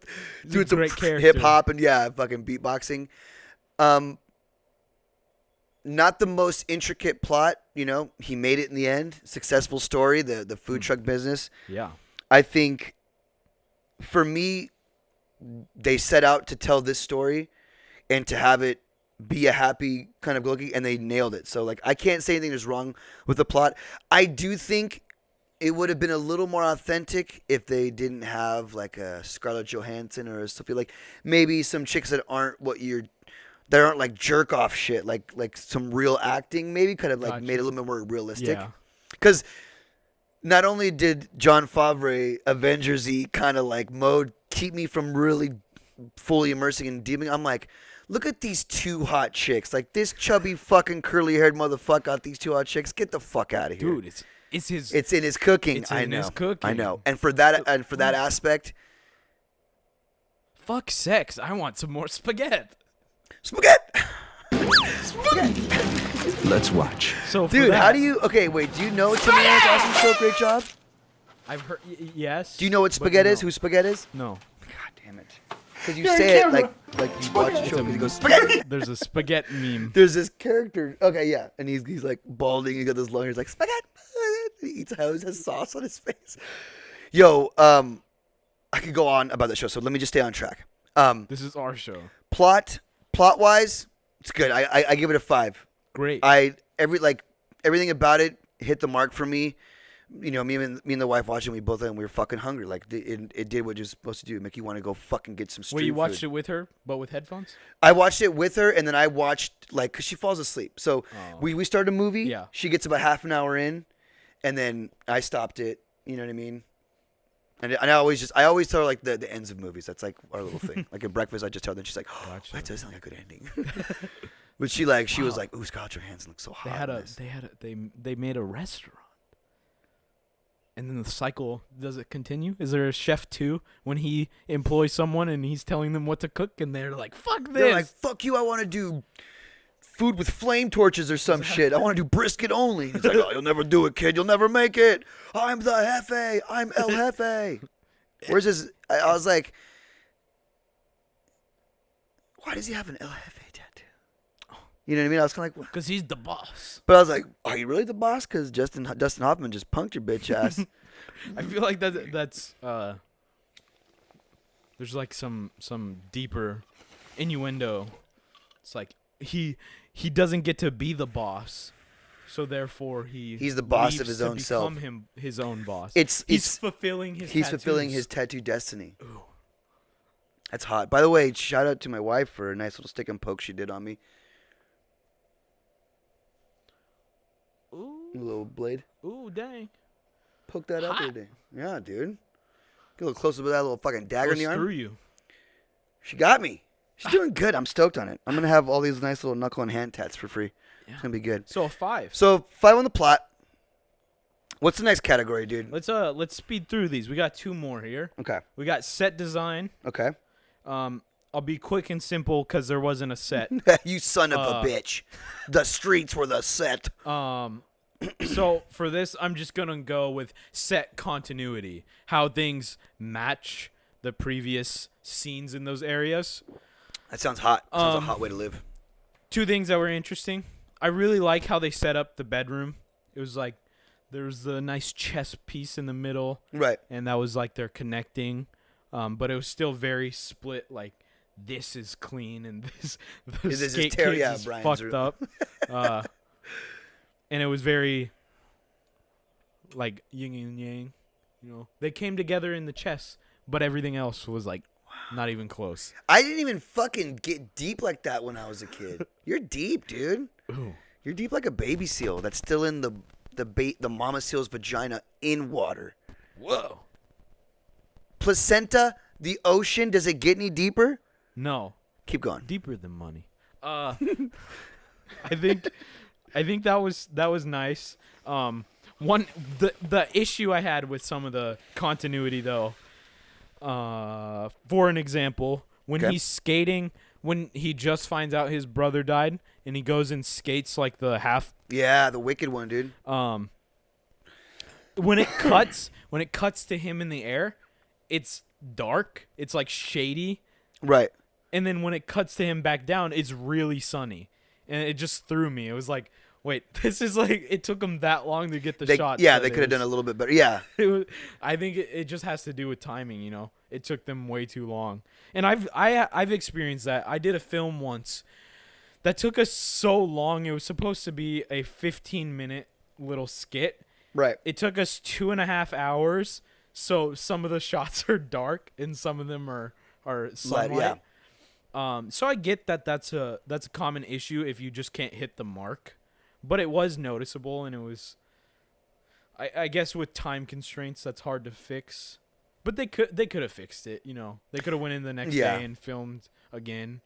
doing some great character. hip hop and fucking beatboxing. Not the most intricate plot, He made it in the end. Successful story, the food truck business. Yeah. I think, for me, they set out to tell this story and to have it be a happy kind of looking, and they nailed it. So, like, I can't say anything is wrong with the plot. I do think it would have been a little more authentic if they didn't have, like, a Scarlett Johansson or something, like maybe some chicks that aren't like jerk off shit, like some real acting, maybe could have like made it a little bit more realistic. Yeah. Because not only did Jon Favreau Avengers-y kind of like mode keep me from really fully immersing and deeming, I'm like, look at these two hot chicks. Like this chubby fucking curly haired motherfucker got these two hot chicks. Get the fuck out of here, Dude. It's his. It's in his cooking. It's I in know. his cooking. I know. And for that aspect, Fuck sex. I want some more spaghetti. spaghetti. Let's watch. So, for Dude, that, how do you? Okay, wait. Do you know Tim Allen's awesome show? Great job. I've heard. Yes. Do you know what but spaghetti is? no. Who spaghetti is? No. God damn it. Because you say it like you watch the show because he goes spaghetti. There's a spaghetti meme. There's this character. Okay, yeah, and he's like balding. He got this long. He's like spaghetti. He eats a house, has sauce on his face. Yo, I could go on about the show, so let me just stay on track. This is our show. Plot wise, it's good. I give it a 5. Great. Everything about it hit the mark for me. Me and the wife watching, we were fucking hungry. Like it did what it was supposed to do, make you want to go fucking get some street Wait, you watched food. it with her, but with headphones? I watched it with her, and then I watched because she falls asleep. So we started a movie. Yeah. She gets about half an hour in, and then I stopped it. You know what I mean? And I always tell her like the ends of movies. That's like our little thing. Like at breakfast, I just tell her. And she's like, "Oh, Gotcha. that does sound like a good ending." But she was like, "Ooh, Scarlett Johansson looks so hot." They made a restaurant. And then the cycle, does it continue? Is there a chef 2 when he employs someone and he's telling them what to cook and they're like, fuck this. They're like, "Fuck you! I want to do food with flame torches or some shit. I want to do brisket only." He's like, "Oh, you'll never do it, kid. You'll never make it. I'm the Jefe. I'm El Jefe." Where's his? I was like, why does he have an El Jefe tattoo? You know what I mean? I was kind of like, Because he's the boss. but I was like, are you really the boss? Because Dustin Hoffman just punked your bitch ass. I feel like that's there's like some deeper innuendo. It's like he doesn't get to be the boss, so therefore he's the boss of leaves his to own self. become his own boss. He's fulfilling his He's fulfilling tattoos. his tattoo destiny. Ooh. That's hot. By the way, shout out to my wife for a nice little stick and poke she did on me. Ooh, A little blade. ooh, dang. Poke that up Hot. there, dude. Yeah, dude. Get a little closer with that little fucking dagger in Goes the arm. through you. She got me. She's doing good. I'm stoked on it. I'm gonna have all these nice little knuckle and hand tats for free. Yeah. It's gonna be good. So a 5. So 5 on the plot. What's the next category, dude? Let's speed through these. We got 2 more here. Okay. We got set design. Okay. I'll be quick and simple because there wasn't a set. You son of a bitch. The streets were the set. So for this, I'm just gonna go with set continuity, how things match the previous scenes in those areas. That sounds hot. Sounds a hot way to live. 2 things that were interesting. I really like how they set up the bedroom. It was like there was the nice chess piece in the middle, Right. and that was like they're connecting, but it was still very split. Like this is clean and this This is skate Terry- kids yeah, is Brian's fucked room. up. And it was very like yin and yang, They came together in the chess, but everything else was like not even close. I didn't even fucking get deep like that when I was a kid. You're deep, dude. Ooh. You're deep like a baby seal that's still in the mama seal's vagina in water. Whoa. Placenta, the ocean, does it get any deeper? No, Keep going. deeper than money. I think that was nice. The issue I had with some of the continuity though, for an example, when Okay. he's skating, when he just finds out his brother died and he goes and skates like the half, Yeah, the wicked one, dude. when it cuts when it cuts to him in the air, it's dark. It's like shady. Right. And then when it cuts to him back down, it's really sunny. And it just threw me. It was like, wait, this is like, it took them that long to get the shot. Yeah, they could have done a little bit better. Yeah. I think it just has to do with timing, you know. It took them way too long. And I've experienced that. I did a film once that took us so long. It was supposed to be a 15-minute little skit. Right. It took us 2.5 hours. So some of the shots are dark and some of them are sunlight. Yeah. So I get that that's a common issue if you just can't hit the mark, but it was noticeable, and it was, I guess with time constraints that's hard to fix, but they could have fixed it, you know. They could have went in the next day and filmed again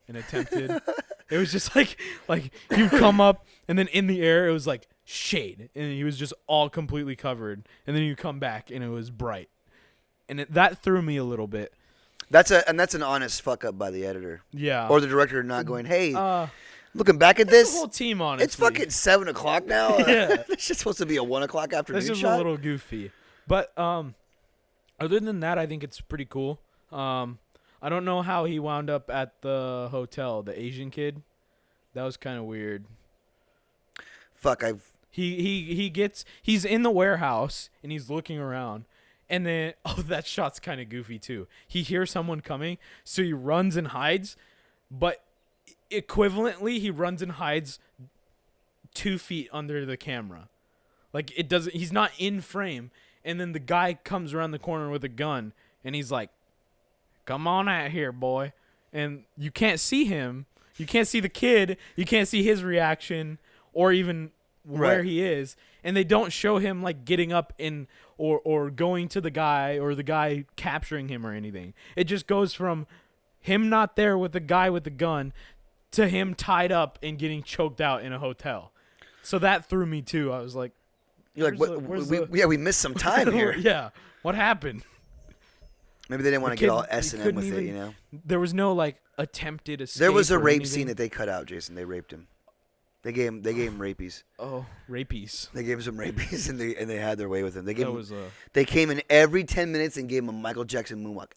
and attempted. It was just like you come up and then in the air it was like shade and he was just all completely covered, and then you come back and it was bright, and that threw me a little bit. That's an honest fuck up by the editor. Yeah. Or the director not going, hey, looking back at this, the whole team, honestly. it's fucking 7 o'clock now. Yeah. It's just supposed to be a 1 o'clock afternoon This is shot. a little goofy. But other than that, I think it's pretty cool. I don't know how he wound up at the hotel, the Asian kid. That was kind of weird. Fuck, He's in the warehouse and he's looking around. And then, that shot's kind of goofy too. He hears someone coming, so he runs and hides. But equivalently, he runs and hides 2 feet under the camera. Like, he's not in frame. And then the guy comes around the corner with a gun, and he's like, come on out here, boy. And you can't see him. You can't see the kid. You can't see his reaction or even where he is. And they don't show him, like, getting up in or going to the guy or the guy capturing him or anything. It just goes from him not there with the guy with the gun to him tied up and getting choked out in a hotel. So that threw me too. I was like, you're like, we missed some time here. Yeah. What happened? Maybe they didn't want to get all S&M with it, you know? There was no, like, attempted escape. There was a rape anything. scene that they cut out, Jason. They raped him. They gave him rapies. Oh, rapies. They gave him some rapies, and they had their way with him. They That came in every 10 minutes and gave him a Michael Jackson moonwalk.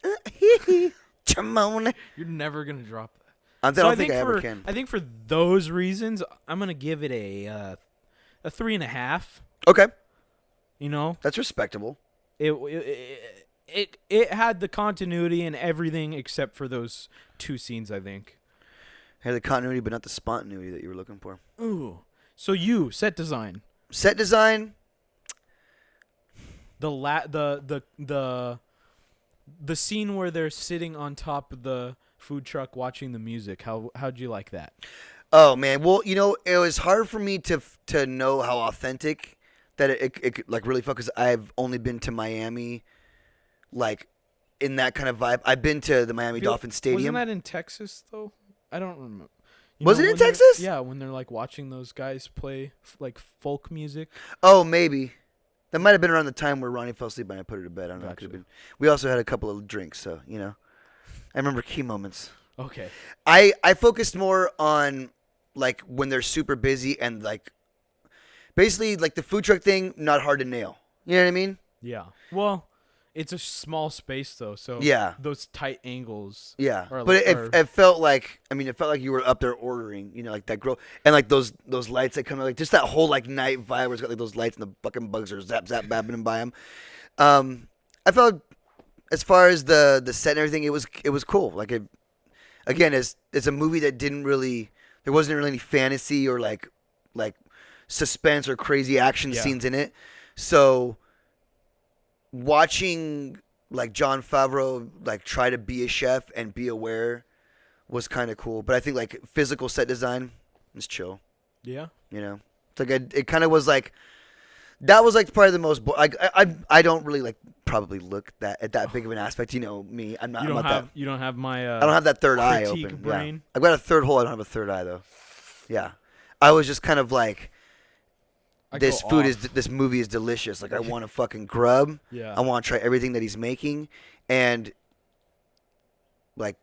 You're never gonna drop that. I don't think I ever can. I think for those reasons, I'm gonna give it a 3.5. Okay, You know, that's respectable. It had the continuity and everything except for those 2 scenes, I think. Had the continuity, but not the spontaneity that you were looking for. Ooh. So set design. Set design. The scene where they're sitting on top of the food truck watching the music. How'd you like that? Oh man, well, you know, it was hard for me to know how authentic that it like really felt, because I've only been to Miami, like in that kind of vibe. I've been to the Miami Dolphins Stadium. Wasn't that in Texas though? I don't remember. Was it in Texas? Yeah, when they're like watching those guys play like folk music. Oh, maybe. That might have been around the time where Ronnie fell asleep and I put her to bed. I don't know. It Gotcha. could have been. We also had a couple of drinks, so you know. I remember key moments. Okay. I focused more on like when they're super busy and like basically like the food truck thing, not hard to nail. You know what I mean? Yeah. Well, it's a small space though, so Yeah. those tight angles. Yeah, Or but like- it felt like, I mean, it felt like you were up there ordering, you know, like that girl, and like those lights that come out, like just that whole like night vibe where it's got like those lights and the fucking bugs are zap babbing by them. I felt as far as the set and everything, it was cool. Like again, it's a movie that there wasn't really any fantasy or like suspense or crazy action scenes in it, so. Watching like Jon Favreau like try to be a chef and be aware was kind of cool, but I think like physical set design is chill. Yeah. You know, it's like it kind of was like that was like probably the most. I don't really like probably look at that big of an aspect. You know me, I'm not. You don't have my. I don't have that third eye critique open. brain. Yeah. I've got a third hole. I don't have a third eye though. Yeah, I was just kind of like. This movie is delicious. Like I want to fucking grub. Yeah. I want to try everything that he's making, and like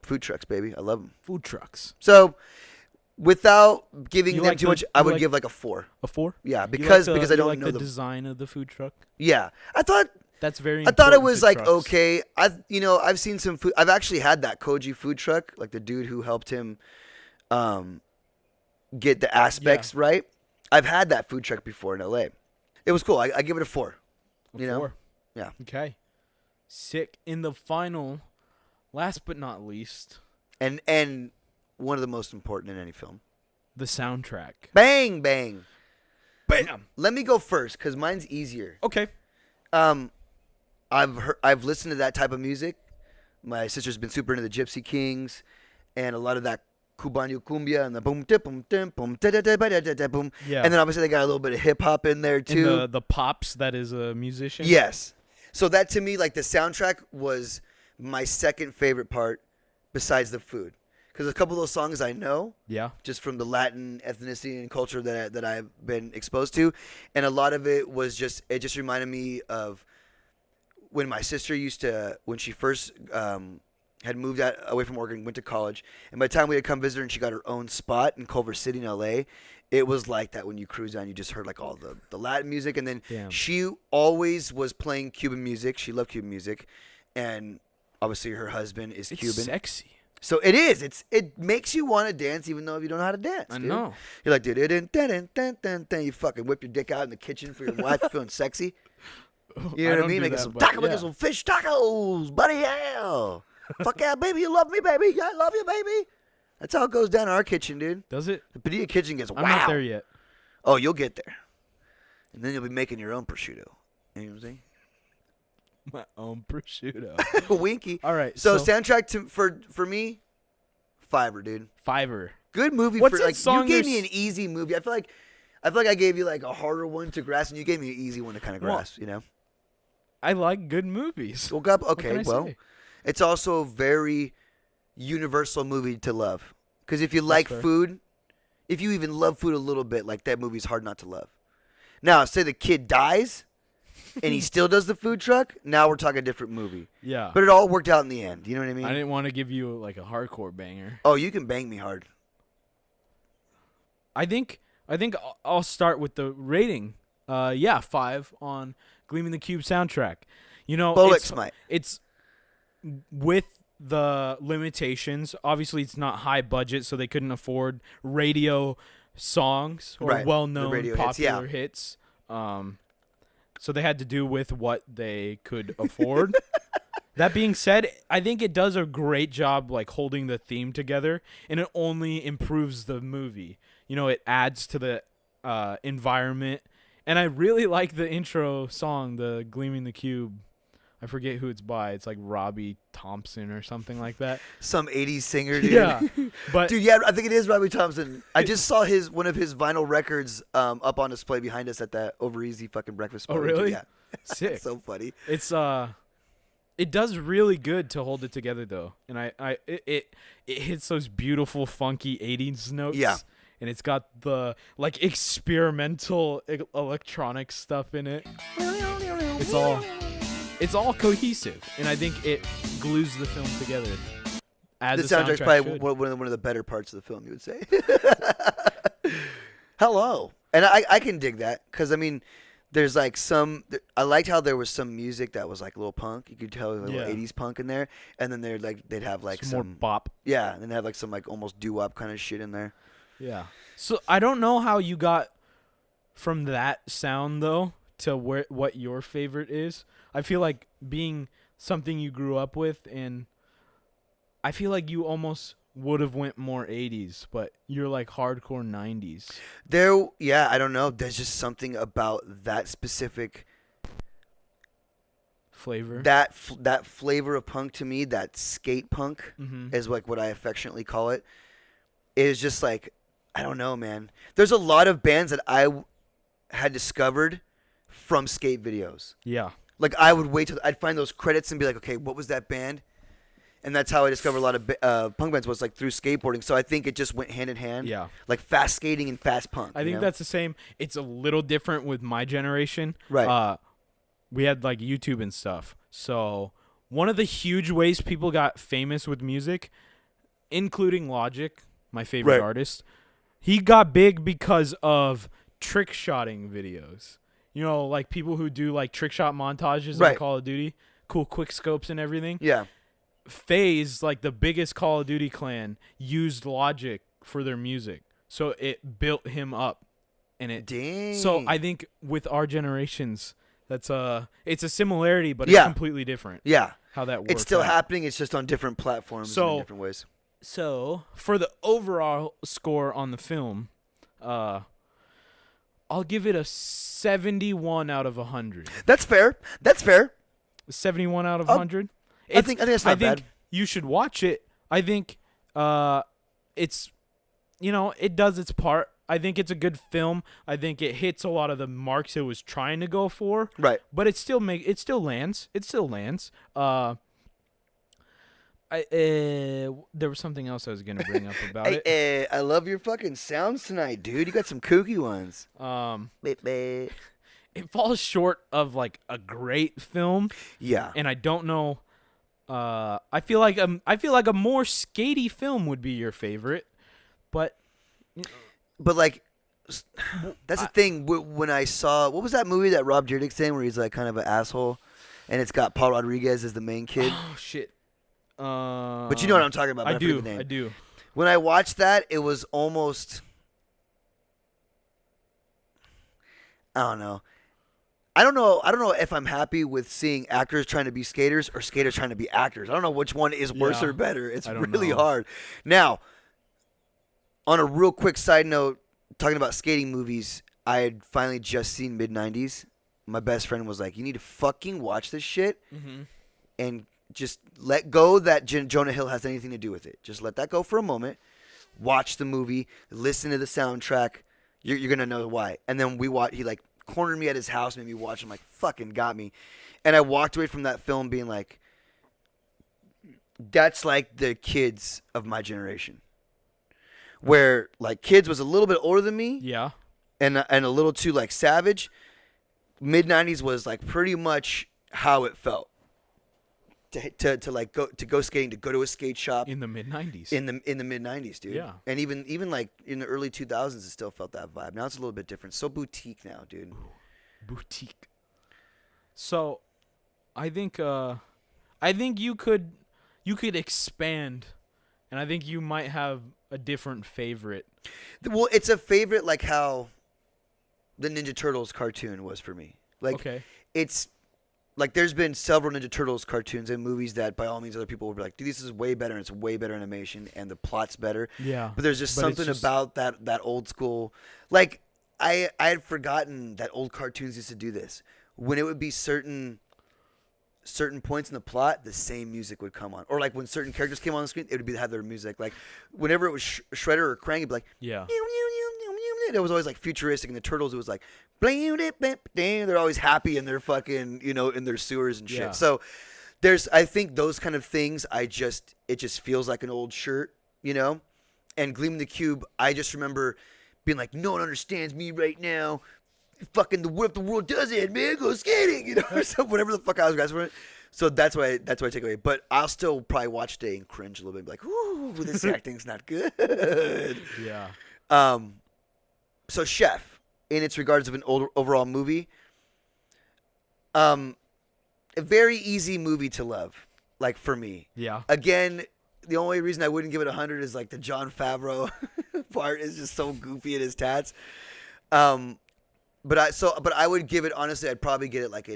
food trucks, baby. I love them. Food trucks. So Without giving You them like too the- much, I you would like- give like a 4. A 4? Yeah, You like because the- because I you don't like know the design of the food truck. Yeah, I thought That's very. I thought it important was to like trucks. okay. I've seen some food. I've actually had that Koji food truck, like the dude who helped him get the aspects right. I've had that food truck before in LA. It was cool. I give it a 4. A You know? 4. Yeah. Okay. Sick. In the final, last but not least, And one of the most important in any film. the soundtrack. Bang bang. Bam. Let me go first because mine's easier. Okay. I've listened to that type of music. My sister's been super into the Gypsy Kings, and a lot of that Cubano cumbia and the boom dip boom dim boom da da da ba da da da boom. Yeah. And then obviously they got a little bit of hip hop in there too. And the Pops that is a musician. Yes. So that to me, like the soundtrack was my second favorite part, besides the food, because a couple of those songs I know Yeah. just from the Latin ethnicity and culture that I've been exposed to, and a lot of it just reminded me of when my sister when she first had moved out away from Oregon, went to college, and by the time we had come visit her and she got her own spot in Culver City in LA, it was like that when you cruise down, you just heard like all the Latin music, and then Damn. she always was playing Cuban music. She loved Cuban music, and obviously her husband is It's Cuban. sexy. So it is. It makes you want to dance even though you don't know how to dance. I dude. know. You're like, dude, you fucking whip your dick out in the kitchen for your wife feeling sexy. You know what I don't mean? do Making that, some but taco, making yeah. some fish tacos, buddy. Yeah. Fuck yeah, baby. You love me, baby. Yeah, I love you, baby. That's how it goes down in our kitchen, dude. Does it? The Padilla kitchen gets I'm wow. not there yet. Oh, you'll get there. And then you'll be making your own prosciutto. You know what I'm saying? My own prosciutto. Winky. All right. So soundtrack for me, 5, dude. Fiverr. Good movie What's for that like song you gave there's- me an easy movie. I feel like I gave you like a harder one to grasp, and you gave me an easy one to kind of Well, grasp. You know. I like good movies. Woke up. What Okay, can I well, say? it's also a very universal movie to love. Because if you like fair. food, if you even love food a little bit, like that movie's hard not to love. Now, say the kid dies, and he still does the food truck. Now we're talking a different movie. Yeah. But it all worked out in the end. You know what I mean? I didn't want to give you like a hardcore banger. Oh, you can bang me hard. I think I'll start with the rating. 5 on Gleaming the Cube soundtrack. You know, Bullocks, mate. it's with the limitations. Obviously, it's not high budget, so they couldn't afford radio songs or Right, the well-known radio hits, yeah. popular hits. So they had to do with what they could afford. That being said, I think it does a great job like holding the theme together, and it only improves the movie. You know, it adds to the environment, and I really like the intro song, the Gleaming the Cube. I forget who it's by. It's like Robbie Thompson or something like that. Some 80s singer, dude. Yeah, but Dude, yeah, I think it is Robbie Thompson. I just saw one of his vinyl records up on display behind us at that Over Easy fucking breakfast Oh, party. really? Yeah. sick. So funny. It's it does really good to hold it together though, and it hits those beautiful funky 80s notes. Yeah. And it's got the like experimental electronic stuff in it. It's all cohesive, and I think it glues the film together. As The a soundtrack's soundtrack probably should. one of the better parts of the film, you would say. Hello. And I can dig that because, I mean, there's like I liked how there was some music that was like a little punk. You could tell there was a little Yeah. 80s punk in there. And then they'd have like Some more bop. yeah, and they'd have like some like almost doo-wop kind of shit in there. Yeah. So I don't know how you got from that sound though to what your favorite is. I feel like being something you grew up with, and I feel like you almost would have went more 80s, but you're like hardcore 90s. I don't know. There's just something about that specific Flavor. that flavor of punk to me, that skate punk Mhm. is like what I affectionately call it. It is just like, I don't know, man. There's a lot of bands that I had discovered from skate videos. Yeah. Like I would wait till I'd find those credits and be like, okay, what was that band? And that's how I discovered a lot of punk bands, was like through skateboarding. So I think it just went hand in hand. Yeah. Like fast skating and fast punk. I you think know? that's the same. It's a little different with my generation. Right. We had like YouTube and stuff. So one of the huge ways people got famous with music, including Logic, my favorite Right. artist, He got big because of trick shotting videos. You know, like people who do like trick shot montages Right. in Call of Duty, cool quick scopes and everything. Yeah. FaZe, like the biggest Call of Duty clan, used Logic for their music, so it built him up, and it. Dang. So I think with our generations, it's a similarity, but Yeah. it's completely different. Yeah. How that works. It's still out. happening. It's just on different platforms and in So- different ways. So for the overall score on the film, I'll give it a 71 out of 100. That's fair. That's fair. 71 out of Um, 100. I think that's not bad. You should watch it. I think it's, you know, it does its part. I think it's a good film. I think it hits a lot of the marks it was trying to go for. Right. But it still lands. It still lands. There was something else I was gonna bring up about it. Hey, I love your fucking sounds tonight, dude. You got some kooky ones. It falls short of like a great film, Yeah. and I don't know. I feel like a more skatey film would be your favorite, but But like, that's the thing. When I saw, what was that movie that Rob Dyrdek's in, where he's like kind of an asshole, and it's got Paul Rodriguez as the main kid. oh shit. But you know what I'm talking about. but I forget do. the name. I do. When I watched that, it was almost. I don't know. I don't know if I'm happy with seeing actors trying to be skaters or skaters trying to be actors. I don't know which one is worse Yeah, or better. It's I don't really know. hard. Now, on a real quick side note, talking about skating movies, I had finally just seen mid-90s. My best friend was like, "You need to fucking watch this shit and just let go that Jonah Hill has anything to do with it. Just let that go for a moment. Watch the movie. Listen to the soundtrack. You're going to know why." And then he like cornered me at his house, made me watch. I'm like, fucking got me. And I walked away from that film being like, that's like the kids of my generation. Where like kids was a little bit older than me Yeah. and a little too like savage. Mid-90s was like pretty much how it felt. To like go skating, to go to a skate shop In the mid 90s. in the mid-90s, dude. Yeah. And even like in the early 2000s, it still felt that vibe. Now it's a little bit different. So boutique now, dude. Boutique. So, I think you could expand, and I think you might have a different favorite. Well, it's a favorite like how the Ninja Turtles cartoon was for me. Like Okay. it's like there's been several Ninja Turtles cartoons and movies that by all means other people would be like, dude, this is way better and it's way better animation and the plot's better. Yeah. But there's just But it's something just- about that old school. Like I had forgotten that old cartoons used to do this. When it would be certain points in the plot, the same music would come on. Or like when certain characters came on the screen, it would have their music. Like whenever it was Shredder or Krang, it'd be like, Yeah. it was always like futuristic. And the Turtles, it was like, they're always happy in their fucking, in their sewers and shit. Yeah. So I think those kind of things, it just feels like an old shirt, And Gleaming the Cube, I just remember being like, no one understands me right now. Fucking what if the world does it, man? Go skating, or something, whatever the fuck I was grasping for it. So that's why I take away. But I'll still probably watch today and cringe a little bit, be like, ooh, this acting's not good. Yeah. So Chef, in its regards of an overall movie, a very easy movie to love, like for me. Yeah. Again, the only reason I wouldn't give it 100 is like the Jon Favreau part is just so goofy in his tats. But I would give it, honestly, I'd probably get it like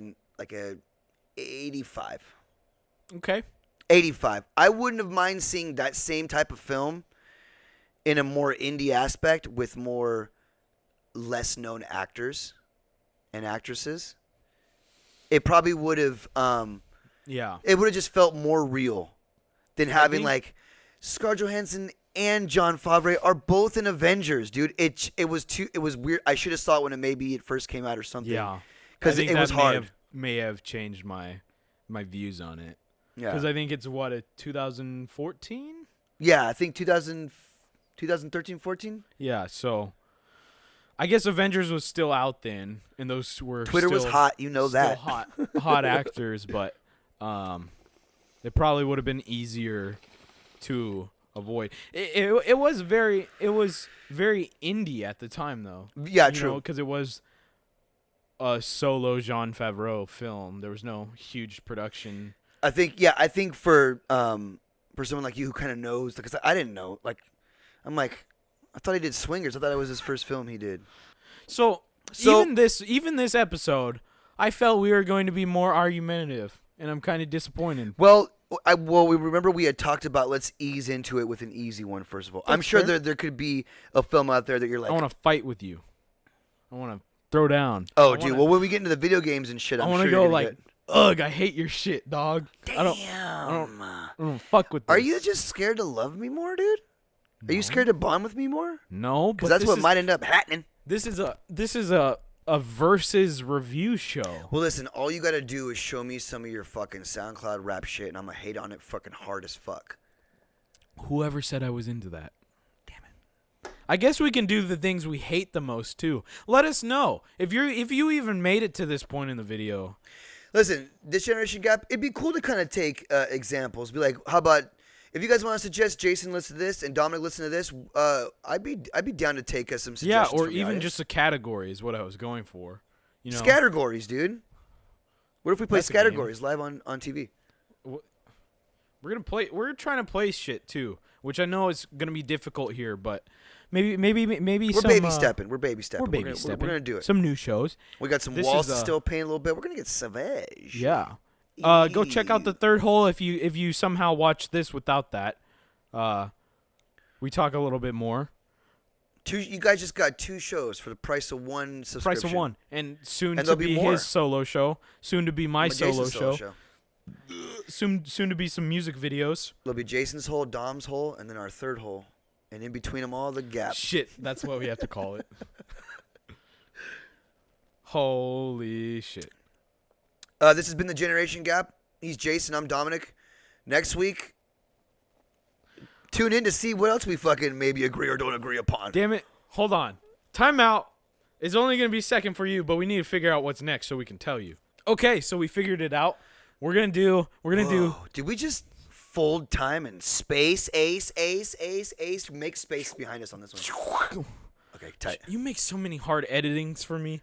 a 85. Okay. 85. I wouldn't have mind seeing that same type of film in a more indie aspect with more less known actors and actresses. It probably would have Yeah. it would have just felt more real than having think- like Scarlett Johansson and Jon Favreau are both in Avengers, dude. It was weird. I should have saw it when it first came out or something. Yeah. Because I think it was that hard. May have changed my views on it. Yeah. Because I think it's a 2014. Yeah, I think 2013, 14. Yeah. So, I guess Avengers was still out then, and those were Twitter was still- hot, you know still that. hot actors, but it probably would have been easier to avoid. It was very indie at the time though. Yeah, true. Because it was a solo Jon Favreau film. There was no huge production. I think for someone like you who kind of knows, because I didn't know. Like, I'm like, I thought he did Swingers. I thought it was his first film he did. So even this episode, I felt we were going to be more argumentative, and I'm kind of disappointed. Well, we remember we had talked about let's ease into it with an easy one first of all. I'm sure there could be a film out there that you're like, I want to fight with you. I want to throw down. Oh, dude. Well, when we get into the video games and shit, I I'm want sure to you're go gonna like, ugh, I hate your shit, dog. Damn. I don't fuck with this. Are you just scared to love me more, dude? Are you scared to bond with me more? No, because that's what might end up happening. This is a versus review show. Well, listen, all you gotta do is show me some of your fucking SoundCloud rap shit, and I'm gonna hate on it fucking hard as fuck. Whoever said I was into that? Damn it. I guess we can do the things we hate the most too. Let us know if you even made it to this point in the video. Listen, this generation gap, it'd be cool to kind of take examples. Be like, how about if you guys want to suggest Jason listen to this and Dominic listen to this? I'd be down to take some suggestions. Yeah, or from the even audience. just a category is what I was going for. You know, Scattergories, dude. What if we play That's a game. Scattergories live on TV? We're trying to play shit too, which I know is gonna be difficult here, but maybe We're some, baby stepping. We're baby stepping. We're baby stepping. We're gonna do it. Some new shows. We got some This walls is, to still paint a little bit. We're gonna get savage. Yeah. Go check out the third hole if you somehow watch this without that. We talk a little bit more. You guys just got 2 shows for the price of one subscription. Price of one, and soon And to there'll be be more. his solo show. Soon to be my solo Jason's show. Soon to be some music videos. There'll be Jason's hole, Dom's hole, and then our third hole, and in between them all, the gap. Shit, that's what we have to call it. Holy shit. This has been the Generation Gap. He's Jason. I'm Dominic. Next week, tune in to see what else we fucking maybe agree or don't agree upon. Damn it. Hold on. Timeout is only going to be second for you, but we need to figure out what's next so we can tell you. Okay, so we figured it out. We're going to do Did we just fold time and space, ace, make space behind us on this one? Okay, tight. You make so many hard editings for me.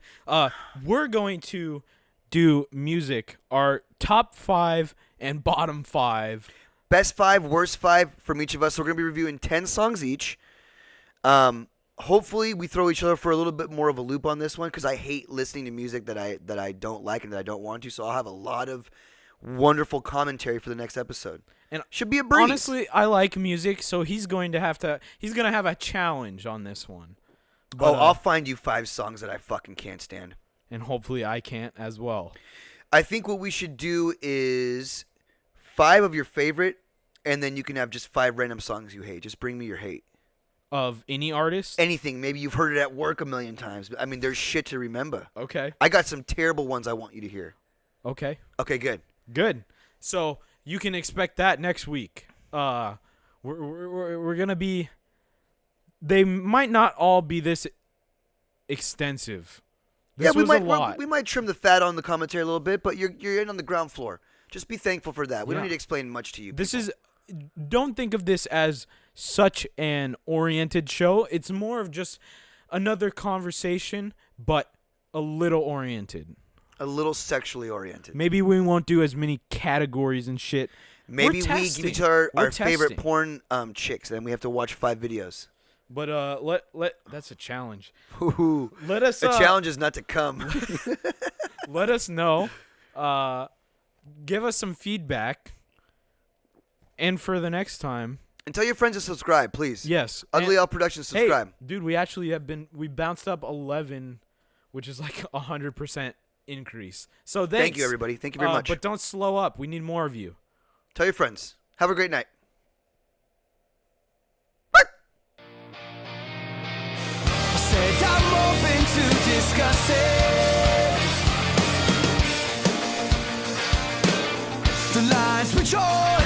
We're going to do music, our top 5 and bottom 5. Best 5, worst 5 from each of us. So we're going to be reviewing 10 songs each. Hopefully we throw each other for a little bit more of a loop on this one because I hate listening to music that I don't like and that I don't want to. So I'll have a lot of wonderful commentary for the next episode. And should be a breeze. honestly, I like music, so he's going to have a challenge on this one. But, I'll find you 5 songs that I fucking can't stand. And hopefully I can't as well. I think what we should do is 5 of your favorite, and then you can have just 5 random songs you hate. Just bring me your hate. Of any artist? Anything. Maybe you've heard it at work a million times. I mean, there's shit to remember. Okay. I got some terrible ones I want you to hear. Okay. Okay, good. Good. So you can expect that next week. We're gonna be. They might not all be this extensive. This was a lot. We might trim the fat on the commentary a little bit, but you're in on the ground floor. Just be thankful for that. We don't Yeah. need to explain much to you. This people. is. Don't think of this as such an oriented show. It's more of just another conversation, but a little oriented. a little sexually oriented. Maybe we won't do as many categories and shit. Maybe We're we testing. give each other We're our favorite testing. porn chicks, and then we have to watch 5 videos. But that's a challenge. Ooh, Let us the challenge is not to come. let us know. Give us some feedback. And for the next time, And tell your friends to subscribe, please. yes. Ugly and- Al Productions, subscribe. Hey, dude, we actually we bounced up 11, which is like 100% increase. So thanks. Thank you, everybody. Thank you very much. But don't slow up. We need more of you. Tell your friends. Have a great night. Said I'm open to discuss it. The lines which are